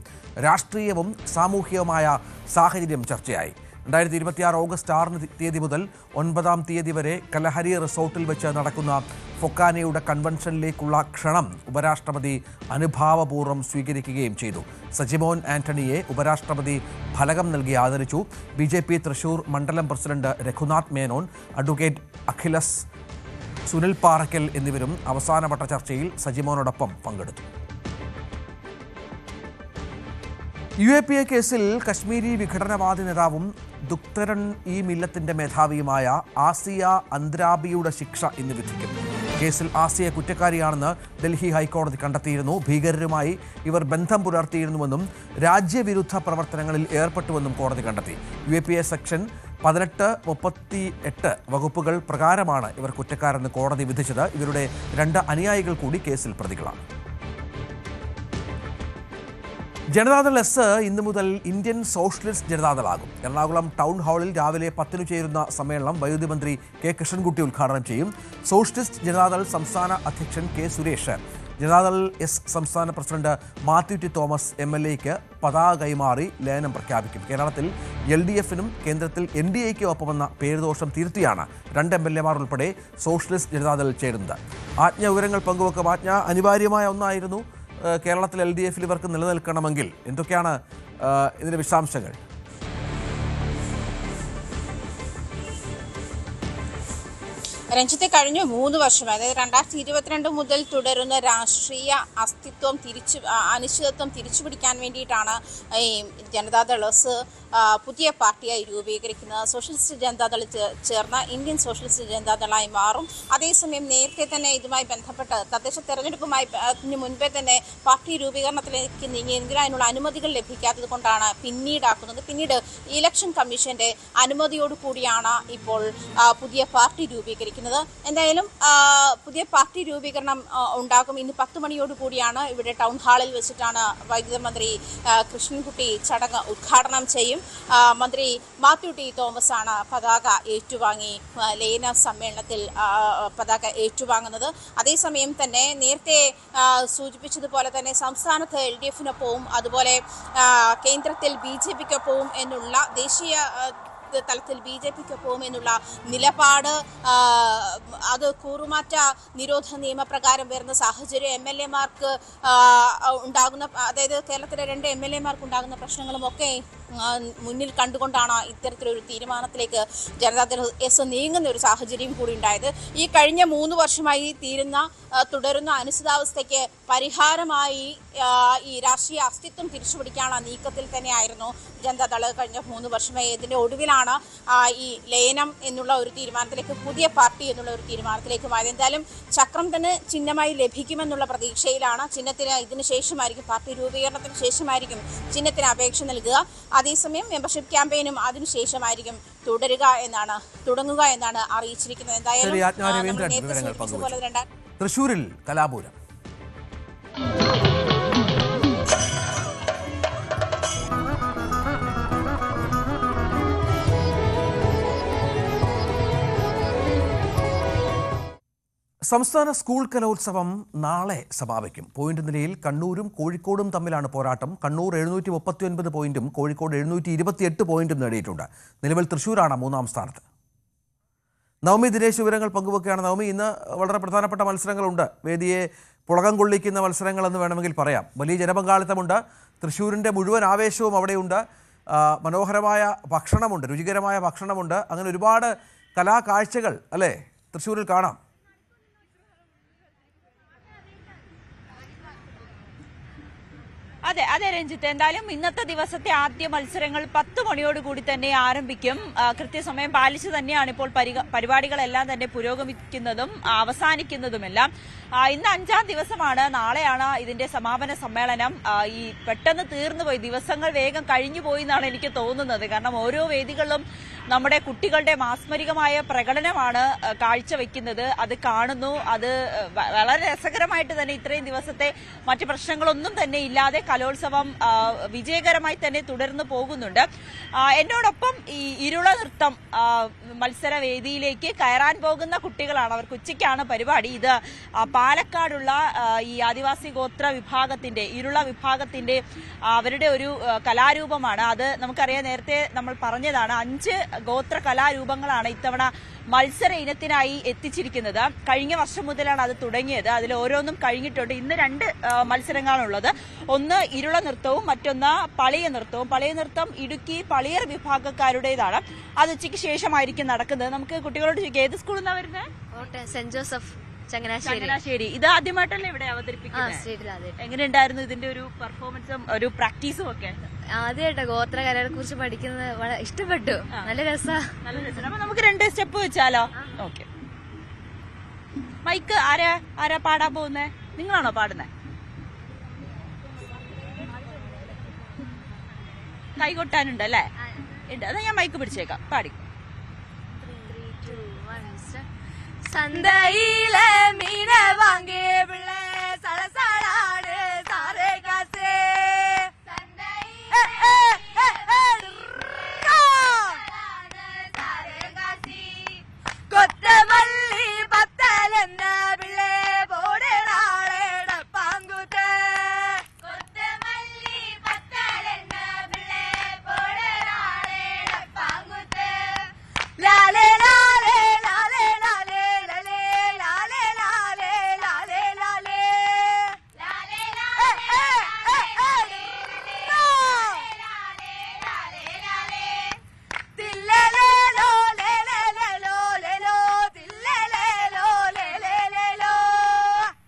രാഷ്ട്രീയവും സാമൂഹികവുമായ സാഹചര്യം ചർച്ചയായി. 2026 ഓഗസ്റ്റ് 6 മുതൽ 9 തീയതി വരെ കലഹരി റിസോർട്ടിൽ വെച്ച് നടക്കുന്ന ഫൊക്കാനയുടെ കൺവെൻഷനിലേക്കുള്ള ക്ഷണം ഉപരാഷ്ട്രപതി അനുഭാവപൂർവ്വം സ്വീകരിക്കുകയും ചെയ്തു. സജിമോൻ ആന്റണിയെ ഉപരാഷ്ട്രപതി ഫലകം നൽകി ആദരിച്ചു. BJP തൃശൂർ മണ്ഡലം പ്രസിഡന്റ് രഘുനാഥ് മേനോൻ, അഡ്വക്കേറ്റ് അഖിലസ്, സുനിൽ പാറക്കൽ എന്നിവരും അവസാനവട്ട ചർച്ചയിൽ സജിമോനോടൊപ്പം പങ്കെടുത്തു. UAPA കേസിൽ കശ്മീരി വിഘടനവാദി നേതാവും ദുക്തരൻ ഇ മില്ലത്തിന്റെ മേധാവിയുമായ ആസിയ അന്ദ്രാബിയുടെ ശിക്ഷ ഇന്ന് വിധിക്കും. കേസിൽ ആസിയ കുറ്റക്കാരിയാണെന്ന് ഡൽഹി ഹൈക്കോടതി കണ്ടെത്തിയിരുന്നു. ഭീകരരുമായി ഇവർ ബന്ധം പുലർത്തിയിരുന്നുവെന്നും രാജ്യവിരുദ്ധ പ്രവർത്തനങ്ങളിൽ ഏർപ്പെട്ടുവെന്നും കോടതി കണ്ടെത്തി. UAPA സെക്ഷൻ 18-38 വകുപ്പുകൾ പ്രകാരമാണ് ഇവർ കുറ്റക്കാരെന്ന് കോടതി വിധിച്ചത്. ഇവരുടെ 2 അനുയായികൾ കൂടി കേസിൽ പ്രതികളാണ്. ജനതാദൾ എസ് ഇന്നു മുതൽ ഇന്ത്യൻ സോഷ്യലിസ്റ്റ് ജനതാദളാകും. എറണാകുളം ടൗൺ ഹാളിൽ രാവിലെ 10 ചേരുന്ന സമ്മേളനം വൈദ്യുതി മന്ത്രി കെ കൃഷ്ണൻകുട്ടി ഉദ്ഘാടനം ചെയ്യും. സോഷ്യലിസ്റ്റ് ജനതാദൾ സംസ്ഥാന അധ്യക്ഷൻ കെ സുരേഷ്, ജനതാദൾ എസ് സംസ്ഥാന പ്രസിഡന്റ് മാത്യു ടി തോമസ് MLAക്ക് പതാക കൈമാറി ലയനം പ്രഖ്യാപിക്കും. കേരളത്തിൽ LDFനും കേന്ദ്രത്തിൽ NDAയ്ക്കും ഒപ്പമെന്ന പേരുദോഷം തിരുത്തിയാണ് 2 MLAമാർ ഉൾപ്പെടെ സോഷ്യലിസ്റ്റ് ജനതാദൾ ചേരുന്നത്. ആജ്ഞ വിവരങ്ങൾ പങ്കുവെക്കും. ആജ്ഞ അനിവാര്യമായ ഒന്നായിരുന്നു. കേരളത്തിൽ LDFൽ ഇവർക്ക് നിലനിൽക്കണമെങ്കിൽ എന്തൊക്കെയാണ് ഇതിന്റെ വിശദാംശങ്ങൾ? രഞ്ജിത്തെ കഴിഞ്ഞ 3 വർഷമായി, അതായത് 2022 മുതൽ തുടരുന്ന രാഷ്ട്രീയ അനിശ്ചിതത്വം തിരിച്ചുപിടിക്കാൻ വേണ്ടിയിട്ടാണ് ഈ ജനതാദൾ എസ് പുതിയ പാർട്ടിയായി രൂപീകരിക്കുന്നത്. സോഷ്യലിസ്റ്റ് ജനതാദൾ ചേർന്ന ഇന്ത്യൻ സോഷ്യലിസ്റ്റ് ജനതാദളായി മാറും. അതേസമയം നേരത്തെ തന്നെ ഇതുമായി ബന്ധപ്പെട്ട് തദ്ദേശ തെരഞ്ഞെടുപ്പുമായി മുൻപേ തന്നെ പാർട്ടി രൂപീകരണത്തിലേക്ക് നീങ്ങിയെങ്കിൽ അതിനുള്ള അനുമതികൾ ലഭിക്കാത്തത് കൊണ്ടാണ് പിന്നീടാക്കുന്നത്. പിന്നീട് ഇലക്ഷൻ കമ്മീഷന്റെ അനുമതിയോടുകൂടിയാണ് ഇപ്പോൾ പുതിയ പാർട്ടി രൂപീകരിക്കുന്നത്. എന്തായാലും പുതിയ പാർട്ടി രൂപീകരണം ഉണ്ടാകും. ഇന്ന് 10 മണിയോടുകൂടിയാണ് ഇവിടെ ടൗൺ ഹാളിൽ വെച്ചിട്ടാണ് വൈദ്യുതി മന്ത്രി കൃഷ്ണൻകുട്ടി ചടങ്ങ് ഉദ്ഘാടനം ചെയ്യും. മന്ത്രി മാത്യു ടി തോമസ് ആണ് പതാക ഏറ്റുവാങ്ങി ലയന സമ്മേളനത്തിൽ പതാക ഏറ്റുവാങ്ങുന്നത്. അതേസമയം തന്നെ നേരത്തെ സൂചിപ്പിച്ചതുപോലെ തന്നെ സംസ്ഥാനത്ത് LDFനൊപ്പവും അതുപോലെ കേന്ദ്രത്തിൽ BJPക്കൊപ്പവും എന്നുള്ള ദേശീയ തലത്തിൽ BJPക്കൊപ്പവും എന്നുള്ള നിലപാട് അത് കൂറുമാറ്റ നിരോധ നിയമപ്രകാരം വരുന്ന സാഹചര്യം MLAമാർക്ക് ഉണ്ടാകുന്ന, അതായത് കേരളത്തിലെ 2 MLAമാർക്ക് ഉണ്ടാകുന്ന പ്രശ്നങ്ങളുമൊക്കെ മുന്നിൽ കണ്ടുകൊണ്ടാണ് ഇത്തരത്തിലൊരു തീരുമാനത്തിലേക്ക് ജനതാദൾ എസ് നീങ്ങുന്ന ഒരു സാഹചര്യം കൂടി ഉണ്ടായത്. ഈ കഴിഞ്ഞ 3 വർഷമായി തുടരുന്ന അനിശ്ചിതാവസ്ഥയ്ക്ക് പരിഹാരമായി ഈ രാഷ്ട്രീയ അസ്തിത്വം തിരിച്ചുപിടിക്കാനുള്ള നീക്കത്തിൽ തന്നെയായിരുന്നു ജനതാദൾ കഴിഞ്ഞ 3 വർഷമായി. ഇതിന്റെ ഒടുവിലാണ് ഈ ലയനം എന്നുള്ള ഒരു തീരുമാനത്തിലേക്ക്, പുതിയ പാർട്ടി എന്നുള്ള ഒരു തീരുമാനത്തിലേക്ക് മാറി. എന്തായാലും ചക്രം തന്നെ ചിഹ്നമായി ലഭിക്കുമെന്നുള്ള പ്രതീക്ഷയിലാണ്. ചിഹ്നത്തിന് ഇതിന് ശേഷമായിരിക്കും, പാർട്ടി രൂപീകരണത്തിന് ശേഷമായിരിക്കും ചിഹ്നത്തിന് അപേക്ഷ നൽകുക. അതേസമയം മെമ്പർഷിപ്പ് ക്യാമ്പയിനും അതിനുശേഷമായിരിക്കും തുടങ്ങുക എന്നാണ് അറിയിച്ചിരിക്കുന്നത്. എന്തായാലും തൃശ്ശൂരിൽ കലാപൂരം. സംസ്ഥാന സ്കൂൾ കലോത്സവം നാളെ സമാപിക്കും. പോയിന്റ് നിലയിൽ കണ്ണൂരും കോഴിക്കോടും തമ്മിലാണ് പോരാട്ടം. കണ്ണൂർ 739 പോയിന്റും കോഴിക്കോട് 728 പോയിന്റും നേടിയിട്ടുണ്ട്. നിലവിൽ തൃശ്ശൂരാണ് 3ാം സ്ഥാനത്ത്. നവമി ദിനേശ് വിവരങ്ങൾ പങ്കുവെക്കുകയാണ്. നവമി, ഇന്ന് വളരെ പ്രധാനപ്പെട്ട മത്സരങ്ങളുണ്ട്. വേദിയെ പുളകം കൊള്ളിക്കുന്ന മത്സരങ്ങളെന്ന് വേണമെങ്കിൽ പറയാം. വലിയ ജനപങ്കാളിത്തമുണ്ട്. തൃശ്ശൂരിൻ്റെ മുഴുവൻ ആവേശവും അവിടെയുണ്ട്. മനോഹരമായ ഭക്ഷണമുണ്ട്, രുചികരമായ ഭക്ഷണമുണ്ട്. അങ്ങനെ ഒരുപാട് കലാകാഴ്ചകൾ അല്ലേ തൃശ്ശൂരിൽ കാണാം. അതെ രഞ്ജിത്ത്, എന്തായാലും ഇന്നത്തെ ദിവസത്തെ ആദ്യ മത്സരങ്ങൾ 10 മണിയോടുകൂടി തന്നെ ആരംഭിക്കും. കൃത്യസമയം പാലിച്ച് തന്നെയാണ് ഇപ്പോൾ പരിപാടികളെല്ലാം തന്നെ പുരോഗമിക്കുന്നതും അവസാനിക്കുന്നതുമെല്ലാം. ഇന്ന് 5ാം ദിവസമാണ്. നാളെയാണ് ഇതിന്റെ സമാപന സമ്മേളനം. ഈ പെട്ടെന്ന് തീർന്നുപോയി, ദിവസങ്ങൾ വേഗം കഴിഞ്ഞു പോയി എന്നാണ് എനിക്ക് തോന്നുന്നത്. കാരണം ഓരോ വേദികളിലും നമ്മുടെ കുട്ടികളുടെ മാസ്മരികമായ പ്രകടനമാണ് കാഴ്ചവെക്കുന്നത്. അത് കാണുന്നു. അത് വളരെ രസകരമായിട്ട് തന്നെ ഇത്രയും ദിവസത്തെ മറ്റു പ്രശ്നങ്ങളൊന്നും തന്നെ ഇല്ലാതെ കലോത്സവം വിജയകരമായി തന്നെ തുടർന്നു പോകുന്നുണ്ട്. എന്നോടൊപ്പം ഈ ഇരുള നൃത്തം മത്സരവേദിയിലേക്ക് കയറാൻ പോകുന്ന കുട്ടികളാണ്. അവർക്ക് ഉച്ചയ്ക്കാണ് പരിപാടി. ഇത് പാലക്കാടുള്ള ഈ ആദിവാസി ഗോത്ര വിഭാഗത്തിന്റെ, ഇരുള വിഭാഗത്തിന്റെ അവരുടെ ഒരു കലാരൂപമാണ്. അത് നമുക്കറിയാം, നേരത്തെ നമ്മൾ പറഞ്ഞതാണ്. 5 ഗോത്ര കലാരൂപങ്ങളാണ് ഇത്തവണ മത്സര ഇനത്തിനായി എത്തിച്ചിരിക്കുന്നത്. കഴിഞ്ഞ വർഷം മുതലാണ് അത് തുടങ്ങിയത്. അതിൽ ഓരോന്നും കഴിഞ്ഞിട്ടുണ്ട്. ഇന്ന് 2 മത്സരങ്ങളാണുള്ളത്. ഒന്ന് ഇരുള നൃത്തവും മറ്റൊന്ന് പളിയ നൃത്തവും. പളിയ നൃത്തം ഇടുക്കി പളിയർ വിഭാഗക്കാരുടേതാണ്. അത് ഉച്ചയ്ക്ക് ശേഷമായിരിക്കും നടക്കുന്നത്. നമുക്ക് കുട്ടികളോട് ചോദിക്കാം, ഏത് സ്കൂളിൽ നിന്നാണ് വരുന്നത്? Saint Joseph. ചങ്ങനാശ്ശേരി. ഇത് ആദ്യമായിട്ടല്ലേ ഇവിടെ അവതരിപ്പിക്കുന്നത്? എങ്ങനെയുണ്ടായിരുന്നു ഇതിന്റെ ഒരു പെർഫോമൻസും ഒരു പ്രാക്ടീസും ഒക്കെ? ആദ്യമായിട്ട് ഗോത്രകലയെ കുറിച്ച് പഠിക്കുന്നത് വളരെ ഇഷ്ടപ്പെട്ടു. നല്ല രസമാണ്. അപ്പൊ നമുക്ക് 2 സ്റ്റെപ്പ് വെച്ചാലോ? ഓക്കെ. മൈക്ക് ആരാ പാടാൻ പോകുന്നേ? നിങ്ങളാണോ പാടുന്നേ? കൈകൊട്ടാനുണ്ടല്ലേ? ഉണ്ട്. അത് ഞാൻ മൈക്ക് പിടിച്ചേക്കാം. പാടി. സന്തയിലെ മീനെ വാങ്ങി പിള്ളേ സളസളാണ് സാറേ കാസേ കൊത്തമല്ലി പത്തലെന്ന പിള്ളേ പോടെ നാളെ പാങ്കുത്ത് കൊത്തമല്ലി പത്തലെന്ന പിള്ളേ പോടെ നാളെ പാങ്കുത്ത് ലാലേ ലാലേ ലാലേ ലാലേ ലാലേ ലാലേ ലാലേ ലാലേ ലാലേ ലാലേ ലാലേ തില്ലേലേലോ ലേലേലേലോ ലേലോ തില്ലേലേലോ ലേലേലേലോ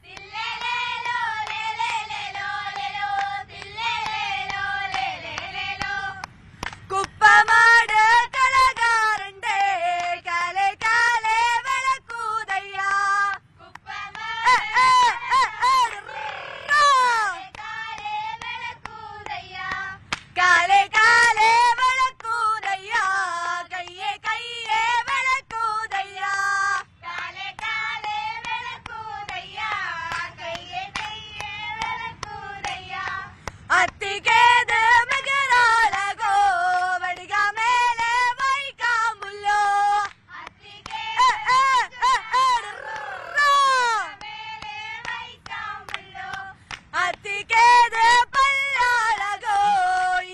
തില്ലേലേലോ ലേലേലേലോ ലേലോ തില്ലേലേലോ ലേലേലേലോ കുപ്പമാട് കളകാറുണ്ട് കാലേ കാലേ വിളക്കൂതയ്യ കാലേ കാലേ വിളക്കൂതയ്യ കയ്യേ കയ്യേ വിളക്കൂതയ്യ കാലേ കാലേ വിളക്കൂതയ്യ കയ്യേ കയ്യേ വിളക്കൂതയ്യ അത്തിക്കേത് മകരാളകോ വടിക മേലെ വൈകാമുല്ലോ അത്തിക്കേത് പല്ലാളകോ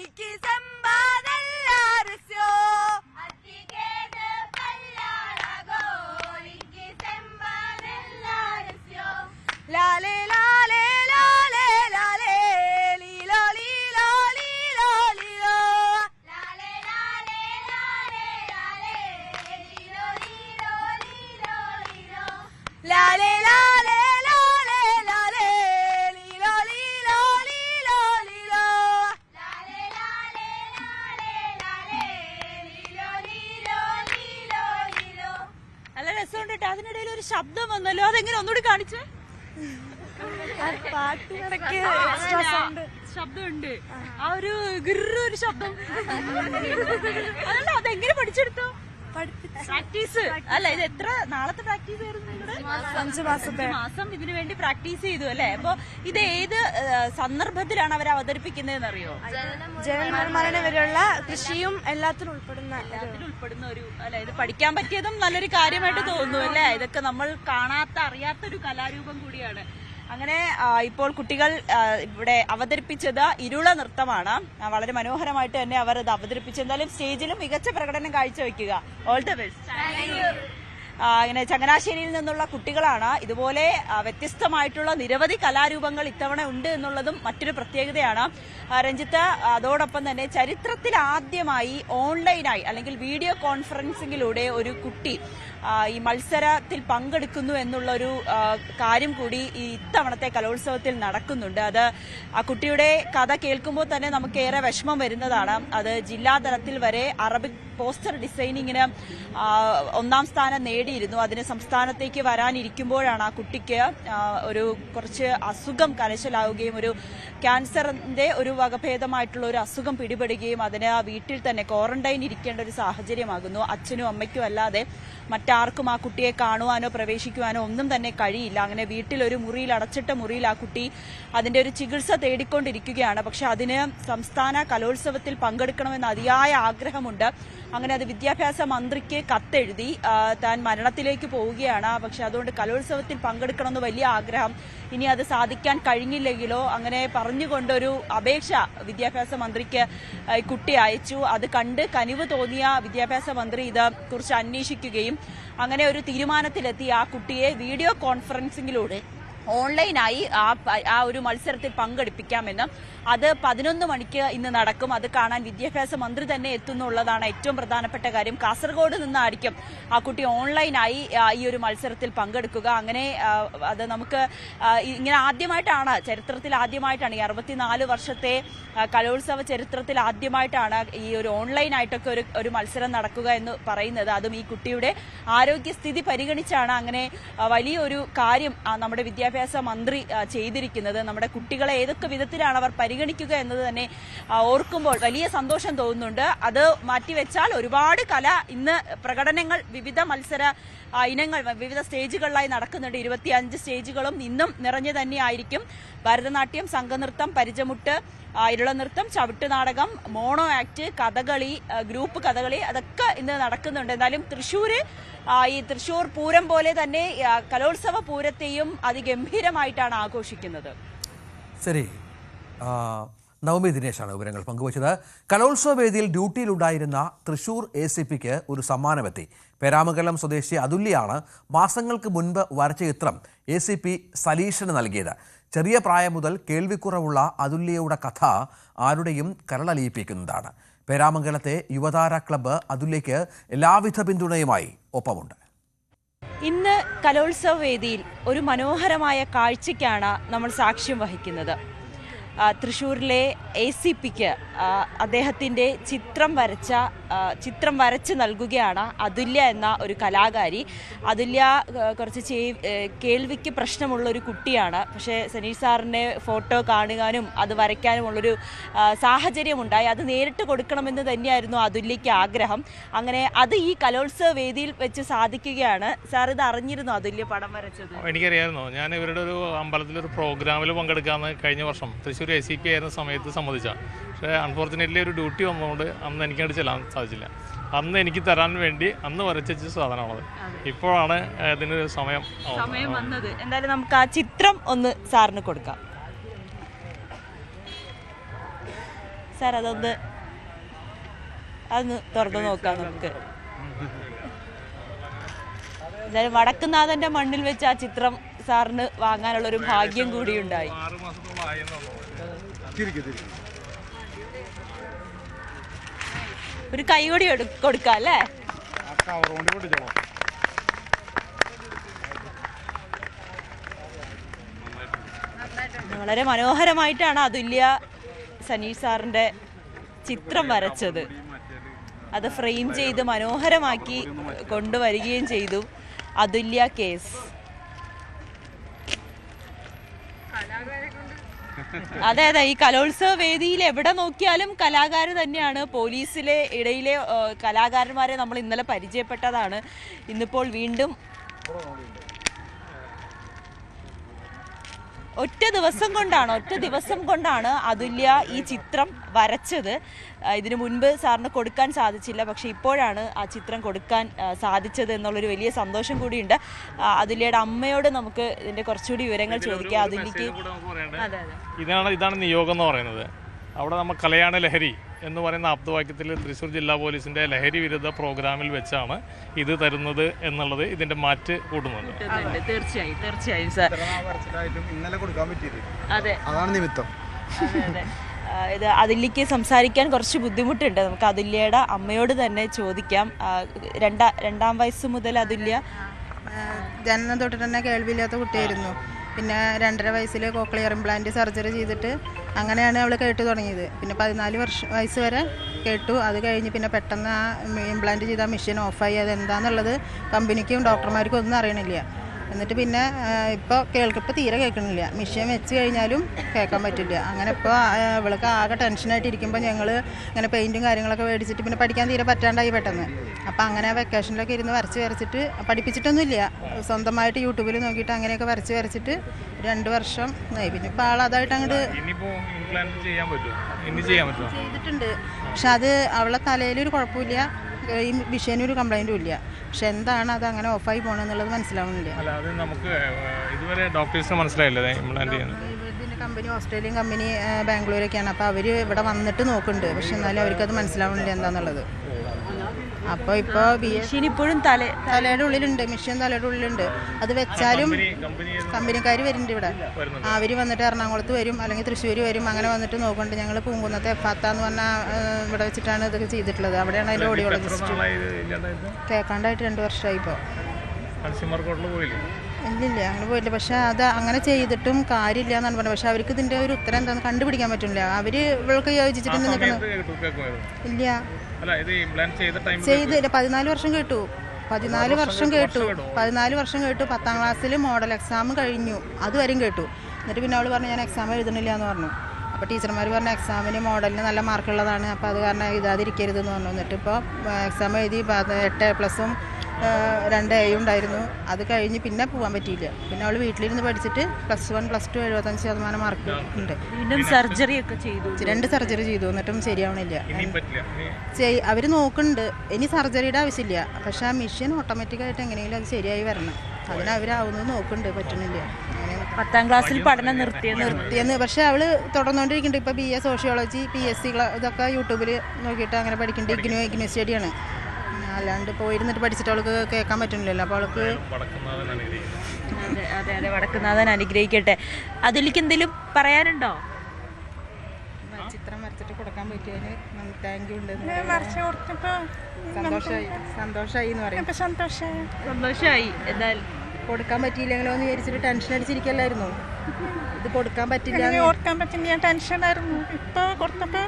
ഇക്കി സമ്പാദല്ലാരസ്യോ അത്തിക്കേത് പല്ലാളകോ ഇക്കി സമ്പാദല്ലാരസ്യോ ലാലേ ലാലേ ലാലേ ലാലേ ലീലോ ലീലോ ലീലോ ലീലോ ലാലേ ലാലേ ലാലേ ലാലേ ലീലോ ലീലോ ലീലോ ലീലോ ലാലേ ലാലേ ലാലേ ലാലേ ലീലോ ലീലോ ലീലോ ലീലോ ലാലേ ലാലേ ലാലേ ലാലേ ലീലോ ലീലോ ലീലോ ലീലോ. നല്ല രസമുണ്ട് കേട്ടോ. അതിനിടയിൽ ഒരു ശബ്ദം വന്നല്ലോ, അതെങ്ങനെ ഒന്നുകൂടി കാണിച്ചേ? ശബ്ദമുണ്ട്. ആ ഒരു ഒരു ശബ്ദം അതല്ല, അതെങ്ങനെ പഠിച്ചെടുത്തോ? പ്രാക്ടീസ് അല്ല, ഇത് എത്ര നാളത്തെ പ്രാക്ടീസ് ആയിരുന്നു? 5 മാസം ഇതിനു വേണ്ടി പ്രാക്ടീസ് ചെയ്തു അല്ലേ? അപ്പൊ ഇത് ഏത് സന്ദർഭത്തിലാണ് അവർ അവതരിപ്പിക്കുന്നതെന്ന് അറിയോ? ജനമരണം വരെയുള്ള കൃഷിയും എല്ലാത്തിനും ഉൾപ്പെടുന്ന ഒരു അല്ലെ, ഇത് പഠിക്കാൻ പറ്റിയതും നല്ലൊരു കാര്യമായിട്ട് തോന്നുന്നു അല്ലേ? ഇതൊക്കെ നമ്മൾ അറിയാത്തൊരു കലാരൂപം കൂടിയാണ്. അങ്ങനെ ഇപ്പോൾ കുട്ടികൾ ഇവിടെ അവതരിപ്പിച്ചത് ഇരുള നൃത്തമാണ്. വളരെ മനോഹരമായിട്ട് തന്നെ അവർ അത് അവതരിപ്പിച്ചു. എന്തായാലും സ്റ്റേജിലും മികച്ച പ്രകടനം കാഴ്ചവെക്കുക. All the best. ഇങ്ങനെ ചങ്ങനാശ്ശേരിയിൽ നിന്നുള്ള കുട്ടികളാണ്. ഇതുപോലെ വ്യത്യസ്തമായിട്ടുള്ള നിരവധി കലാരൂപങ്ങൾ ഇത്തവണ ഉണ്ട് എന്നുള്ളതും മറ്റൊരു പ്രത്യേകതയാണ്. രഞ്ജിത്ത്, അതോടൊപ്പം തന്നെ ചരിത്രത്തിൽ ആദ്യമായി ഓൺലൈനായി അല്ലെങ്കിൽ വീഡിയോ കോൺഫറൻസിങ്ങിലൂടെ ഒരു കുട്ടി ഈ മത്സരത്തിൽ പങ്കെടുക്കുന്നു എന്നുള്ളൊരു കാര്യം കൂടി ഈ ഇത്തവണത്തെ കലോത്സവത്തിൽ നടക്കുന്നുണ്ട്. അത് ആ കുട്ടിയുടെ കഥ കേൾക്കുമ്പോൾ തന്നെ നമുക്ക് ഏറെ വിഷമം വരുന്നതാണ്. അത് ജില്ലാതലത്തിൽ വരെ അറബിക് പോസ്റ്റർ ഡിസൈനിങ്ങിന് 1ാം സ്ഥാനം നേടിയിരുന്നു. അതിന് സംസ്ഥാനത്തേക്ക് വരാനിരിക്കുമ്പോഴാണ് ആ കുട്ടിക്ക് ഒരു കുറച്ച് അസുഖം കലശലാവുകയും ഒരു ക്യാൻസറിന്റെ ഒരു വകഭേദമായിട്ടുള്ള ഒരു അസുഖം പിടിപെടുകയും അതിന് വീട്ടിൽ തന്നെ ക്വാറന്റൈൻ ഇരിക്കേണ്ട ഒരു സാഹചര്യമാകുന്നു. അച്ഛനും അമ്മയ്ക്കും അല്ലാതെ മറ്റാർക്കും ആ കുട്ടിയെ കാണുവാനോ പ്രവേശിക്കുവാനോ ഒന്നും തന്നെ കഴിയില്ല. അങ്ങനെ വീട്ടിലൊരു മുറിയിൽ, അടച്ചിട്ട മുറിയിൽ ആ കുട്ടി അതിന്റെ ഒരു ചികിത്സ തേടിക്കൊണ്ടിരിക്കുകയാണ്. പക്ഷെ അതിന് സംസ്ഥാന കലോത്സവത്തിൽ പങ്കെടുക്കണമെന്ന് അതിയായ ആഗ്രഹമുണ്ട്. അങ്ങനെ അത് വിദ്യാഭ്യാസ മന്ത്രിക്ക് കത്തെഴുതി താൻ മരണത്തിലേക്ക് പോവുകയാണ്. പക്ഷെ അതുകൊണ്ട് കലോത്സവത്തിൽ പങ്കെടുക്കണമെന്ന് വലിയ ആഗ്രഹം. ഇനി അത് സാധിക്കാൻ കഴിഞ്ഞില്ലെങ്കിലോ അങ്ങനെ പറഞ്ഞുകൊണ്ടൊരു അപേക്ഷ വിദ്യാഭ്യാസ മന്ത്രിക്ക് കുട്ടി അയച്ചു. അത് കണ്ട് കനിവ് തോന്നിയ വിദ്യാഭ്യാസ മന്ത്രി ഇത് കുറിച്ച് അന്വേഷിക്കുകയും അങ്ങനെ ഒരു തീരുമാനത്തിലെത്തി ആ കുട്ടിയെ വീഡിയോ കോൺഫറൻസിങ്ങിലൂടെ ഓൺലൈനായി ആ ഒരു മത്സരത്തിൽ പങ്കെടുപ്പിക്കാമെന്ന് അത് 11 മണിക്ക് ഇന്ന് നടക്കും. അത് കാണാൻ വിദ്യാഭ്യാസ മന്ത്രി തന്നെ എത്തുന്നുള്ളതാണ് ഏറ്റവും പ്രധാനപ്പെട്ട കാര്യം. കാസർഗോഡ് നിന്നായിരിക്കും ആ കുട്ടി ഓൺലൈനായി ഈ ഒരു മത്സരത്തിൽ പങ്കെടുക്കുക. അങ്ങനെ അത് നമുക്ക് ഇങ്ങനെ ആദ്യമായിട്ടാണ്, ചരിത്രത്തിൽ ആദ്യമായിട്ടാണ്, ഈ 64 വർഷത്തെ കലോത്സവ ചരിത്രത്തിൽ ആദ്യമായിട്ടാണ് ഈ ഒരു ഓൺലൈനായിട്ടൊക്കെ ഒരു മത്സരം നടക്കുക എന്ന് പറയുന്നത്. അതും ഈ കുട്ടിയുടെ ആരോഗ്യസ്ഥിതി പരിഗണിച്ചാണ് അങ്ങനെ വലിയൊരു കാര്യം നമ്മുടെ വിദ്യാഭ്യാസ മന്ത്രി ചെയ്തിരിക്കുന്നത്. നമ്മുടെ കുട്ടികളെ ഏതൊക്കെ വിധത്തിലാണ് അവർ പരിഗണിക്കുക എന്നത് തന്നെ ഓർക്കുമ്പോൾ വലിയ സന്തോഷം തോന്നുന്നുണ്ട്. അത് മാറ്റിവെച്ചാൽ ഒരുപാട് കല ഇന്ന് പ്രകടനങ്ങൾ വിവിധ മത്സര ഇനങ്ങൾ വിവിധ സ്റ്റേജുകളിലായി നടക്കുന്നുണ്ട്. 25 സ്റ്റേജുകളും ഇന്നും നിറഞ്ഞു തന്നെയായിരിക്കും. ഭരതനാട്യം, സംഘനൃത്തം, പരിചമുട്ട്, ഇരുളനൃത്തം, Chavittunatakam, mono act, Kathakali, group Kathakali, അതൊക്കെ ഇന്ന് നടക്കുന്നുണ്ട്. എന്തായാലും ഈ തൃശ്ശൂർ പൂരം പോലെ തന്നെ കലോത്സവ പൂരത്തെയും അതിഗംഭീരമായിട്ടാണ് ആഘോഷിക്കുന്നത്. ശരി, നവമി ദിനേശാണ് വിവരങ്ങൾ പങ്കുവച്ചത്. കലോത്സവ വേദിയിൽ ഡ്യൂട്ടിയിലുണ്ടായിരുന്ന തൃശൂർ ACPക്ക് ഒരു സമ്മാനമെത്തി. പേരാമംഗലം സ്വദേശി അതുല്യാണ് മാസങ്ങൾക്ക് മുൻപ് വരച്ച ചിത്രം ACP സലീഷിന് നൽകിയത്. ചെറിയ പ്രായം മുതൽ കേൾവിക്കുറവുള്ള അതുല്യയുടെ കഥ ആരുടെയും കരളലിയിപ്പിക്കുന്നതാണ്. പേരാമംഗലത്തെ യുവതാര ക്ലബ്ബ് അതുല്യയ്ക്ക് എല്ലാവിധ പിന്തുണയുമായി ഒപ്പമുണ്ട്. ഇന്ന് കലോത്സവ വേദിയിൽ ഒരു മനോഹരമായ കാഴ്ചയ്ക്കാണ് നമ്മൾ സാക്ഷ്യം വഹിക്കുന്നത്. തൃശ്ശൂരിലെ ACPക്ക് അദ്ദേഹത്തിൻ്റെ ചിത്രം വരച്ച് നൽകുകയാണ് അതുല്യ എന്ന ഒരു കലാകാരി. അതുല്യ കുറച്ച് കേൾവിക്ക് പ്രശ്നമുള്ള ഒരു കുട്ടിയാണ്. പക്ഷേ സനീഷ് സാറിൻ്റെ ഫോട്ടോ കാണുവാനും അത് വരയ്ക്കാനുമുള്ളൊരു സാഹചര്യമുണ്ടായി. അത് നേരിട്ട് കൊടുക്കണമെന്ന് തന്നെയായിരുന്നു അതുല്യയ്ക്ക് ആഗ്രഹം. അങ്ങനെ അത് ഈ കലോത്സവ വേദിയിൽ വെച്ച് സാധിക്കുകയാണ്. സാർ ഇത് അറിഞ്ഞിരുന്നോ അതുല്യ പടം വരച്ചത്? എനിക്കറിയാമായിരുന്നു. ഞാൻ ഇവരുടെ ഒരു അമ്പലത്തിലൊരു പ്രോഗ്രാമിൽ പങ്കെടുക്കാമെന്ന് കഴിഞ്ഞ വർഷം തൃശ്ശൂർ ACP ആയിരുന്ന സമയത്ത് സമ്മതിച്ചാണ്. പക്ഷേ അൺഫോർച്ചുനേറ്റ്ലി ഒരു ഡ്യൂട്ടി വന്നതുകൊണ്ട് അന്ന് എനിക്കങ്ങോട്ട് ചെല്ലാൻ സാധിച്ചില്ല. അന്ന് എനിക്ക് തരാൻ വേണ്ടി അന്ന് വരച്ച സാധനമാണത്. ഇപ്പോഴാണ് ഇതിനൊരു സമയം വന്നത്. എന്തായാലും നമുക്ക് ആ ചിത്രം ഒന്ന് സാറിന് കൊടുക്കാം. സാർ അതൊന്ന് തുറന്നു നോക്കാം നമുക്ക്. എന്തായാലും വടക്കുന്നാഥന്റെ മണ്ണിൽ വെച്ച് ആ ചിത്രം സാറിന് വാങ്ങാനുള്ളൊരു ഭാഗ്യം കൂടിയുണ്ടായി. ഒരു കൈകൊടി കൊടുക്കാം അല്ലേ? വളരെ മനോഹരമായിട്ടാണ് അതുല്യ സനീഷ് സാറിന്റെ ചിത്രം വരച്ചത്. അത് ഫ്രെയിം ചെയ്ത് മനോഹരമാക്കി കൊണ്ടുവരികയും ചെയ്തു. അതുല്യ കേസ്. അതെ, ഈ കലോത്സവ വേദിയിൽ എവിടെ നോക്കിയാലും കലാകാർ തന്നെയാണ്. പോലീസിലെ ഇടയിലെ കലാകാരന്മാരെ നമ്മൾ ഇന്നലെ പരിചയപ്പെട്ടതാണ്. ഇന്നിപ്പോൾ വീണ്ടും ഒറ്റ ദിവസം കൊണ്ടാണ് അതുല്യ ഈ ചിത്രം വരച്ചത്. ഇതിനു മുൻപ് സാറിന് കൊടുക്കാൻ സാധിച്ചില്ല. പക്ഷെ ഇപ്പോഴാണ് ആ ചിത്രം കൊടുക്കാൻ സാധിച്ചത് എന്നുള്ളൊരു വലിയ സന്തോഷം കൂടിയുണ്ട്. അതുല്യയുടെ അമ്മയോട് നമുക്ക് ഇതിന്റെ കുറച്ചുകൂടി വിവരങ്ങൾ ചോദിക്കാം. അതുല്യക്ക് ഇതാണ് നിയോഗം എന്ന് പറയുന്നത്. അവിടെ നമ്മൾ കലയാണ് ലഹരി എന്ന് പറയുന്ന ആപ്തവാക്യത്തിൽ തൃശ്ശൂർ ജില്ലാ പോലീസിന്റെ ലഹരി വിരുദ്ധ പ്രോഗ്രാമിൽ വെച്ചാണ് ഇത് തരുന്നത് എന്നുള്ളത് ഇതിന്റെ മാറ്റ് കൂട്ടുന്നുണ്ട്. തീർച്ചയായും സാർ. ഇന്നലെ കൊടുക്കാൻ പറ്റിയത് അതാണ് നിമിത്തം. ഇത് അതുല്യക്ക് സംസാരിക്കാൻ കുറച്ച് ബുദ്ധിമുട്ടുണ്ട്. നമുക്ക് അതുല്യയുടെ അമ്മയോട് തന്നെ ചോദിക്കാം. രണ്ടാം വയസ്സ് മുതൽ അതുല്യ ജനനം തൊട്ട് തന്നെ കേൾവിയില്ലാത്ത കുട്ടിയായിരുന്നു. പിന്നെ 2.5 വയസ്സിൽ കോക്ലിയർ ഇംപ്ലാന്റ് സർജറി ചെയ്തിട്ട് അങ്ങനെയാണ് അവൾ കേട്ടു തുടങ്ങിയത്. പിന്നെ 14 വയസ്സ് വരെ കേട്ടു. അത് കഴിഞ്ഞ് പിന്നെ പെട്ടെന്ന് ആ ഇംപ്ലാന്റ് ചെയ്ത മെഷീൻ ഓഫായി. അതെന്താണെന്നുള്ളത് കമ്പനിക്കും ഡോക്ടർമാർക്കും ഒന്നും അറിയണില്ല. എന്നിട്ട് പിന്നെ ഇപ്പോൾ തീരെ കേൾക്കണില്ല. മെഷീൻ വെച്ച് കഴിഞ്ഞാലും കേൾക്കാൻ പറ്റില്ല. അങ്ങനെ ഇപ്പോൾ ഇവൾക്ക് ആകെ ടെൻഷനായിട്ട് ഇരിക്കുമ്പോൾ ഞങ്ങൾ ഇങ്ങനെ പെയിൻറ്റും കാര്യങ്ങളൊക്കെ മേടിച്ചിട്ട് പിന്നെ പഠിക്കാൻ തീരെ പറ്റാണ്ടായി പെട്ടെന്ന്. അപ്പോൾ അങ്ങനെ വെക്കേഷനിലൊക്കെ ഇരുന്ന് വരച്ചിട്ട് പഠിപ്പിച്ചിട്ടൊന്നുമില്ല. സ്വന്തമായിട്ട് യൂട്യൂബിൽ നോക്കിയിട്ട് അങ്ങനെയൊക്കെ വരച്ചിട്ട് 2 വർഷം ആയി. പിന്നെ ഇപ്പോൾ ആളതായിട്ട് അങ്ങോട്ട് ചെയ്തിട്ടുണ്ട്. പക്ഷെ അത് അവളെ തലയിലൊരു കുഴപ്പമില്ല, ഈ മെഷീനൊരു കംപ്ലൈൻറ്റും ഇല്ല. പക്ഷെ എന്താണ് അത് അങ്ങനെ ഓഫായി പോകണമെന്നുള്ളത് മനസ്സിലാവുന്നില്ല. ഇതിൻ്റെ കമ്പനി ഓസ്ട്രേലിയൻ കമ്പനി ബാംഗ്ലൂരൊക്കെയാണ്. അപ്പോൾ അവർ ഇവിടെ വന്നിട്ട് നോക്കുന്നുണ്ട്. പക്ഷെ എന്നാലും അവർക്കത് മനസ്സിലാവുന്നില്ല എന്താണെന്നുള്ളത്. അപ്പോൾ ഇപ്പോൾ മെഷീൻ ഇപ്പോഴും തലയുടെ ഉള്ളിലുണ്ട്, മെഷീൻ തലയുടെ ഉള്ളിലുണ്ട്. അത് വെച്ചാലും കമ്പനിക്കാർ വരുന്നുണ്ട് ഇവിടെ. അവർ വന്നിട്ട് എറണാകുളത്ത് വരും, അല്ലെങ്കിൽ തൃശ്ശൂർ വരും, അങ്ങനെ വന്നിട്ട് നോക്കുന്നുണ്ട്. ഞങ്ങൾ പൂങ്കുന്നത്തെ എഫാത്ത എന്ന് പറഞ്ഞാൽ ഇവിടെ വെച്ചിട്ടാണ് ഇതൊക്കെ ചെയ്തിട്ടുള്ളത്. അവിടെയാണ് അതിൻ്റെ ഓഡിയോളജിസ്റ്റ്. കേൾക്കാണ്ടായിട്ട് 2 വർഷമായി ഇപ്പോൾ. ഇല്ലില്ല, അങ്ങനെ പോയില്ല. പക്ഷെ അത് അങ്ങനെ ചെയ്തിട്ടും കാര്യമില്ല എന്നാണ് പറഞ്ഞത്. പക്ഷെ അവർക്ക് ഇതിൻ്റെ ഒരു ഉത്തരം എന്താണെന്ന് കണ്ടുപിടിക്കാൻ പറ്റില്ല. അവർ ഇവൾക്ക് യോജിച്ചിട്ട് നിൽക്കണം. ഇല്ല, ചെയ്തില്ല. 14 വർഷം കേട്ടു. 14 വർഷം കേട്ടു. 10ാം ക്ലാസ്സിൽ മോഡൽ എക്സാം കഴിഞ്ഞു, അതുവരെയും കേട്ടു. എന്നിട്ട് പിന്നെ അവൾ പറഞ്ഞു ഞാൻ എക്സാം എഴുതണില്ല എന്ന് പറഞ്ഞു. അപ്പോൾ ടീച്ചർമാർ പറഞ്ഞ എക്സാമിന് മോഡലിന് നല്ല മാർക്കുള്ളതാണ്, അപ്പോൾ അത് കാരണം എഴുതാതിരിക്കരുതെന്ന് പറഞ്ഞു. എന്നിട്ട് ഇപ്പോൾ എക്സാം എഴുതി 8A+ഉം 2A ഉണ്ടായിരുന്നു. അത് കഴിഞ്ഞ് പിന്നെ പോകാൻ പറ്റിയില്ല. പിന്നെ അവൾ വീട്ടിലിരുന്ന് പഠിച്ചിട്ട് +1 +2 75% മാർക്ക് ഉണ്ട്. വീണ്ടും സർജറി ഒക്കെ ചെയ്തു, 2 സർജറി ചെയ്തു, എന്നിട്ടും ശരിയാവണില്ല. അവർ നോക്കുന്നുണ്ട്. ഇനി സർജറിയുടെ ആവശ്യമില്ല. പക്ഷെ ആ മെഷീൻ ഓട്ടോമാറ്റിക്കായിട്ട് എങ്ങനെയെങ്കിലും അത് ശരിയായി വരണം. അതിന് അവരാവുന്നത് നോക്കുന്നുണ്ട്, പറ്റുന്നില്ല. 10ാം ക്ലാസ്സിൽ പഠനം നിർത്തിയെന്ന്. പക്ഷെ അവൾ തുടർന്നുകൊണ്ടിരിക്കുന്നുണ്ട്. ഇപ്പോൾ BA സോഷ്യോളജി, PSC ഇതൊക്കെ യൂട്യൂബിൽ നോക്കിയിട്ട് അങ്ങനെ പഠിക്കുന്നുണ്ട്. ഇഗ്നോ സ്റ്റഡിയാണ്. അല്ലാണ്ട് പോയിരുന്നിട്ട് പഠിച്ചിട്ട് അവൾക്ക് കേൾക്കാൻ പറ്റുന്നില്ലല്ലോ. അപ്പോൾ അവൾക്ക് അതെ വടക്കുന്നാഥൻ അനുഗ്രഹിക്കട്ടെ. അതിലേക്ക് എന്തെങ്കിലും പറയാനുണ്ടോ? ചിത്രം വരച്ചിട്ട് കൊടുക്കാൻ പറ്റിയതിന് താങ്ക് യു ഉണ്ട്. സന്തോഷമായി എന്ന് പറയും. സന്തോഷമായി. എന്തായാലും കൊടുക്കാൻ പറ്റിയില്ലെങ്കിലോ എന്ന് വിചാരിച്ചിട്ട് ടെൻഷൻ അടിച്ചിരിക്കല്ലായിരുന്നു. ഇത് കൊടുക്കാൻ പറ്റില്ല, ടെൻഷനായിരുന്നു. ഇപ്പോൾ കൊടുത്തപ്പോൾ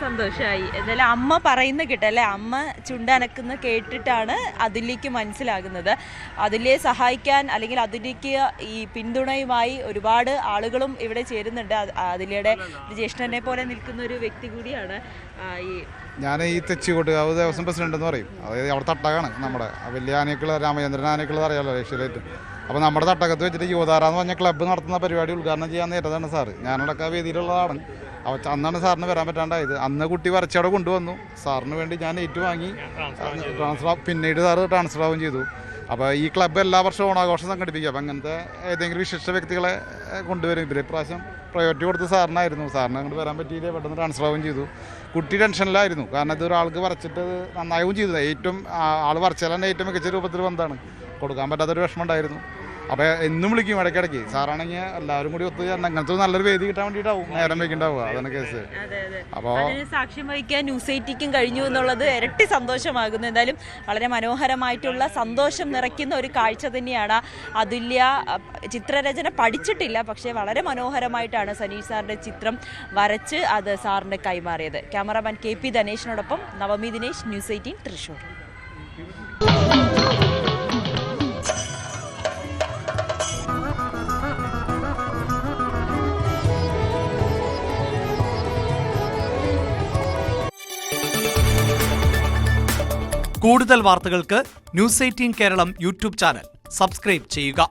സന്തോഷമായി. എന്തായാലും അമ്മ പറയുന്ന കേട്ടല്ലേ, അമ്മ ചുണ്ടനക്കുന്ന കേട്ടിട്ടാണ് അതിലേക്ക് മനസ്സിലാകുന്നത്. അതിലെ സഹായിക്കാൻ അല്ലെങ്കിൽ അതിലേക്ക് ഈ പിന്തുണയുമായി ഒരുപാട് ആളുകളും ഇവിടെ ചേരുന്നുണ്ട്. അതിലയുടെ ജ്യേഷ്ഠനെ പോലെ നിൽക്കുന്ന ഒരു വ്യക്തി കൂടിയാണ് ഞാൻ ഈ തെച്ചിക്കോട്ടുകാവ് ദേവസ്വം പ്രസിഡന്റ് എന്ന് പറയും. അതായത് അവിടെ തട്ടകമാണ് നമ്മുടെ വലിയ ആനകൾ, രാമചന്ദ്രൻ ആനകൾ അറിയാമല്ലോ ഏഷ്യയിലേറ്റ്. അപ്പോൾ നമ്മുടെ തട്ടകത്ത് വെച്ചിട്ട് യുവതാര എന്ന് പറഞ്ഞ ക്ലബ്ബ് നടത്തുന്ന പരിപാടി ഉദ്ഘാടനം ചെയ്യാൻ നേരത്താണ് സാറ്. ഞാനടക്കം വേദിയിലുള്ളതാണ്. അന്നാണ് സാറിന് വരാൻ പറ്റാണ്ടായത്. അന്ന് കുട്ടി വരച്ചവിടെ കൊണ്ടുവന്നു. സാറിന് വേണ്ടി ഞാൻ ഏറ്റുവാങ്ങി പിന്നീട് സാറ് ട്രാൻസ്ഫർ ആവുകയും ചെയ്തു. അപ്പോൾ ഈ ക്ലബ്ബ് എല്ലാ വർഷവും ഓണാഘോഷം സംഘടിപ്പിക്കും. അപ്പോൾ അങ്ങനത്തെ ഏതെങ്കിലും വിശിഷ്ട വ്യക്തികളെ കൊണ്ടുവരും. ഇവരെ പ്രാവശ്യം പ്രയോറിറ്റി കൊടുത്ത് സാറിനായിരുന്നു. സാറിന് അങ്ങോട്ട് വരാൻ പറ്റിയില്ല, പെട്ടെന്ന് ട്രാൻസ്ഫർ ആവുകയും ചെയ്തു. കുട്ടി ടെൻഷനിലായിരുന്നു. കാരണം ഇത് ഒരാൾക്ക് വരച്ചിട്ട് നന്നാവുകയും ചെയ്തു. ഏറ്റവും ആൾ വരച്ചാലാണ് ഏറ്റവും മികച്ച രൂപത്തിൽ വന്നതാണ്. കൊടുക്കാൻ പറ്റാത്തൊരു വിഷമം ഉണ്ടായിരുന്നു. അപ്പോൾ എന്നും വിളിക്കും ഇടയ്ക്കിടയ്ക്ക്. സാറാണെങ്കിൽ എല്ലാവരും കൂടി ഒത്തു ചേർന്ന് അങ്ങനത്തെ നല്ലൊരു വേദി കിട്ടാൻ വേണ്ടിയിട്ടാവും നേരം വയ്ക്കുന്നുണ്ടാവുക. അതാണ് കേസ്. അപ്പോൾ സാക്ഷ്യം വഹിക്കാൻ ന്യൂസ് 8ക്കും കഴിഞ്ഞു എന്നുള്ളത് ഇരട്ടി സന്തോഷമാകുന്നു. എന്തായാലും വളരെ മനോഹരമായിട്ടുള്ള സന്തോഷം നിറയ്ക്കുന്ന ഒരു കാഴ്ച തന്നെയാണ്. അതുല്യ ചിത്രരചന പഠിച്ചിട്ടില്ല, പക്ഷേ വളരെ മനോഹരമായിട്ടാണ് സനീഷ് സാറിൻ്റെ ചിത്രം വരച്ച് അത് സാറിന് കൈമാറിയത്. ക്യാമറാമാൻ KP ധനേഷിനോടൊപ്പം നവമി ദിനേശ്, ന്യൂസ് 18 തൃശ്ശൂർ. കൂടുതൽ വാർത്തകൾക്ക് news 18 Keralam YouTube channel subscribe ചെയ്യുക.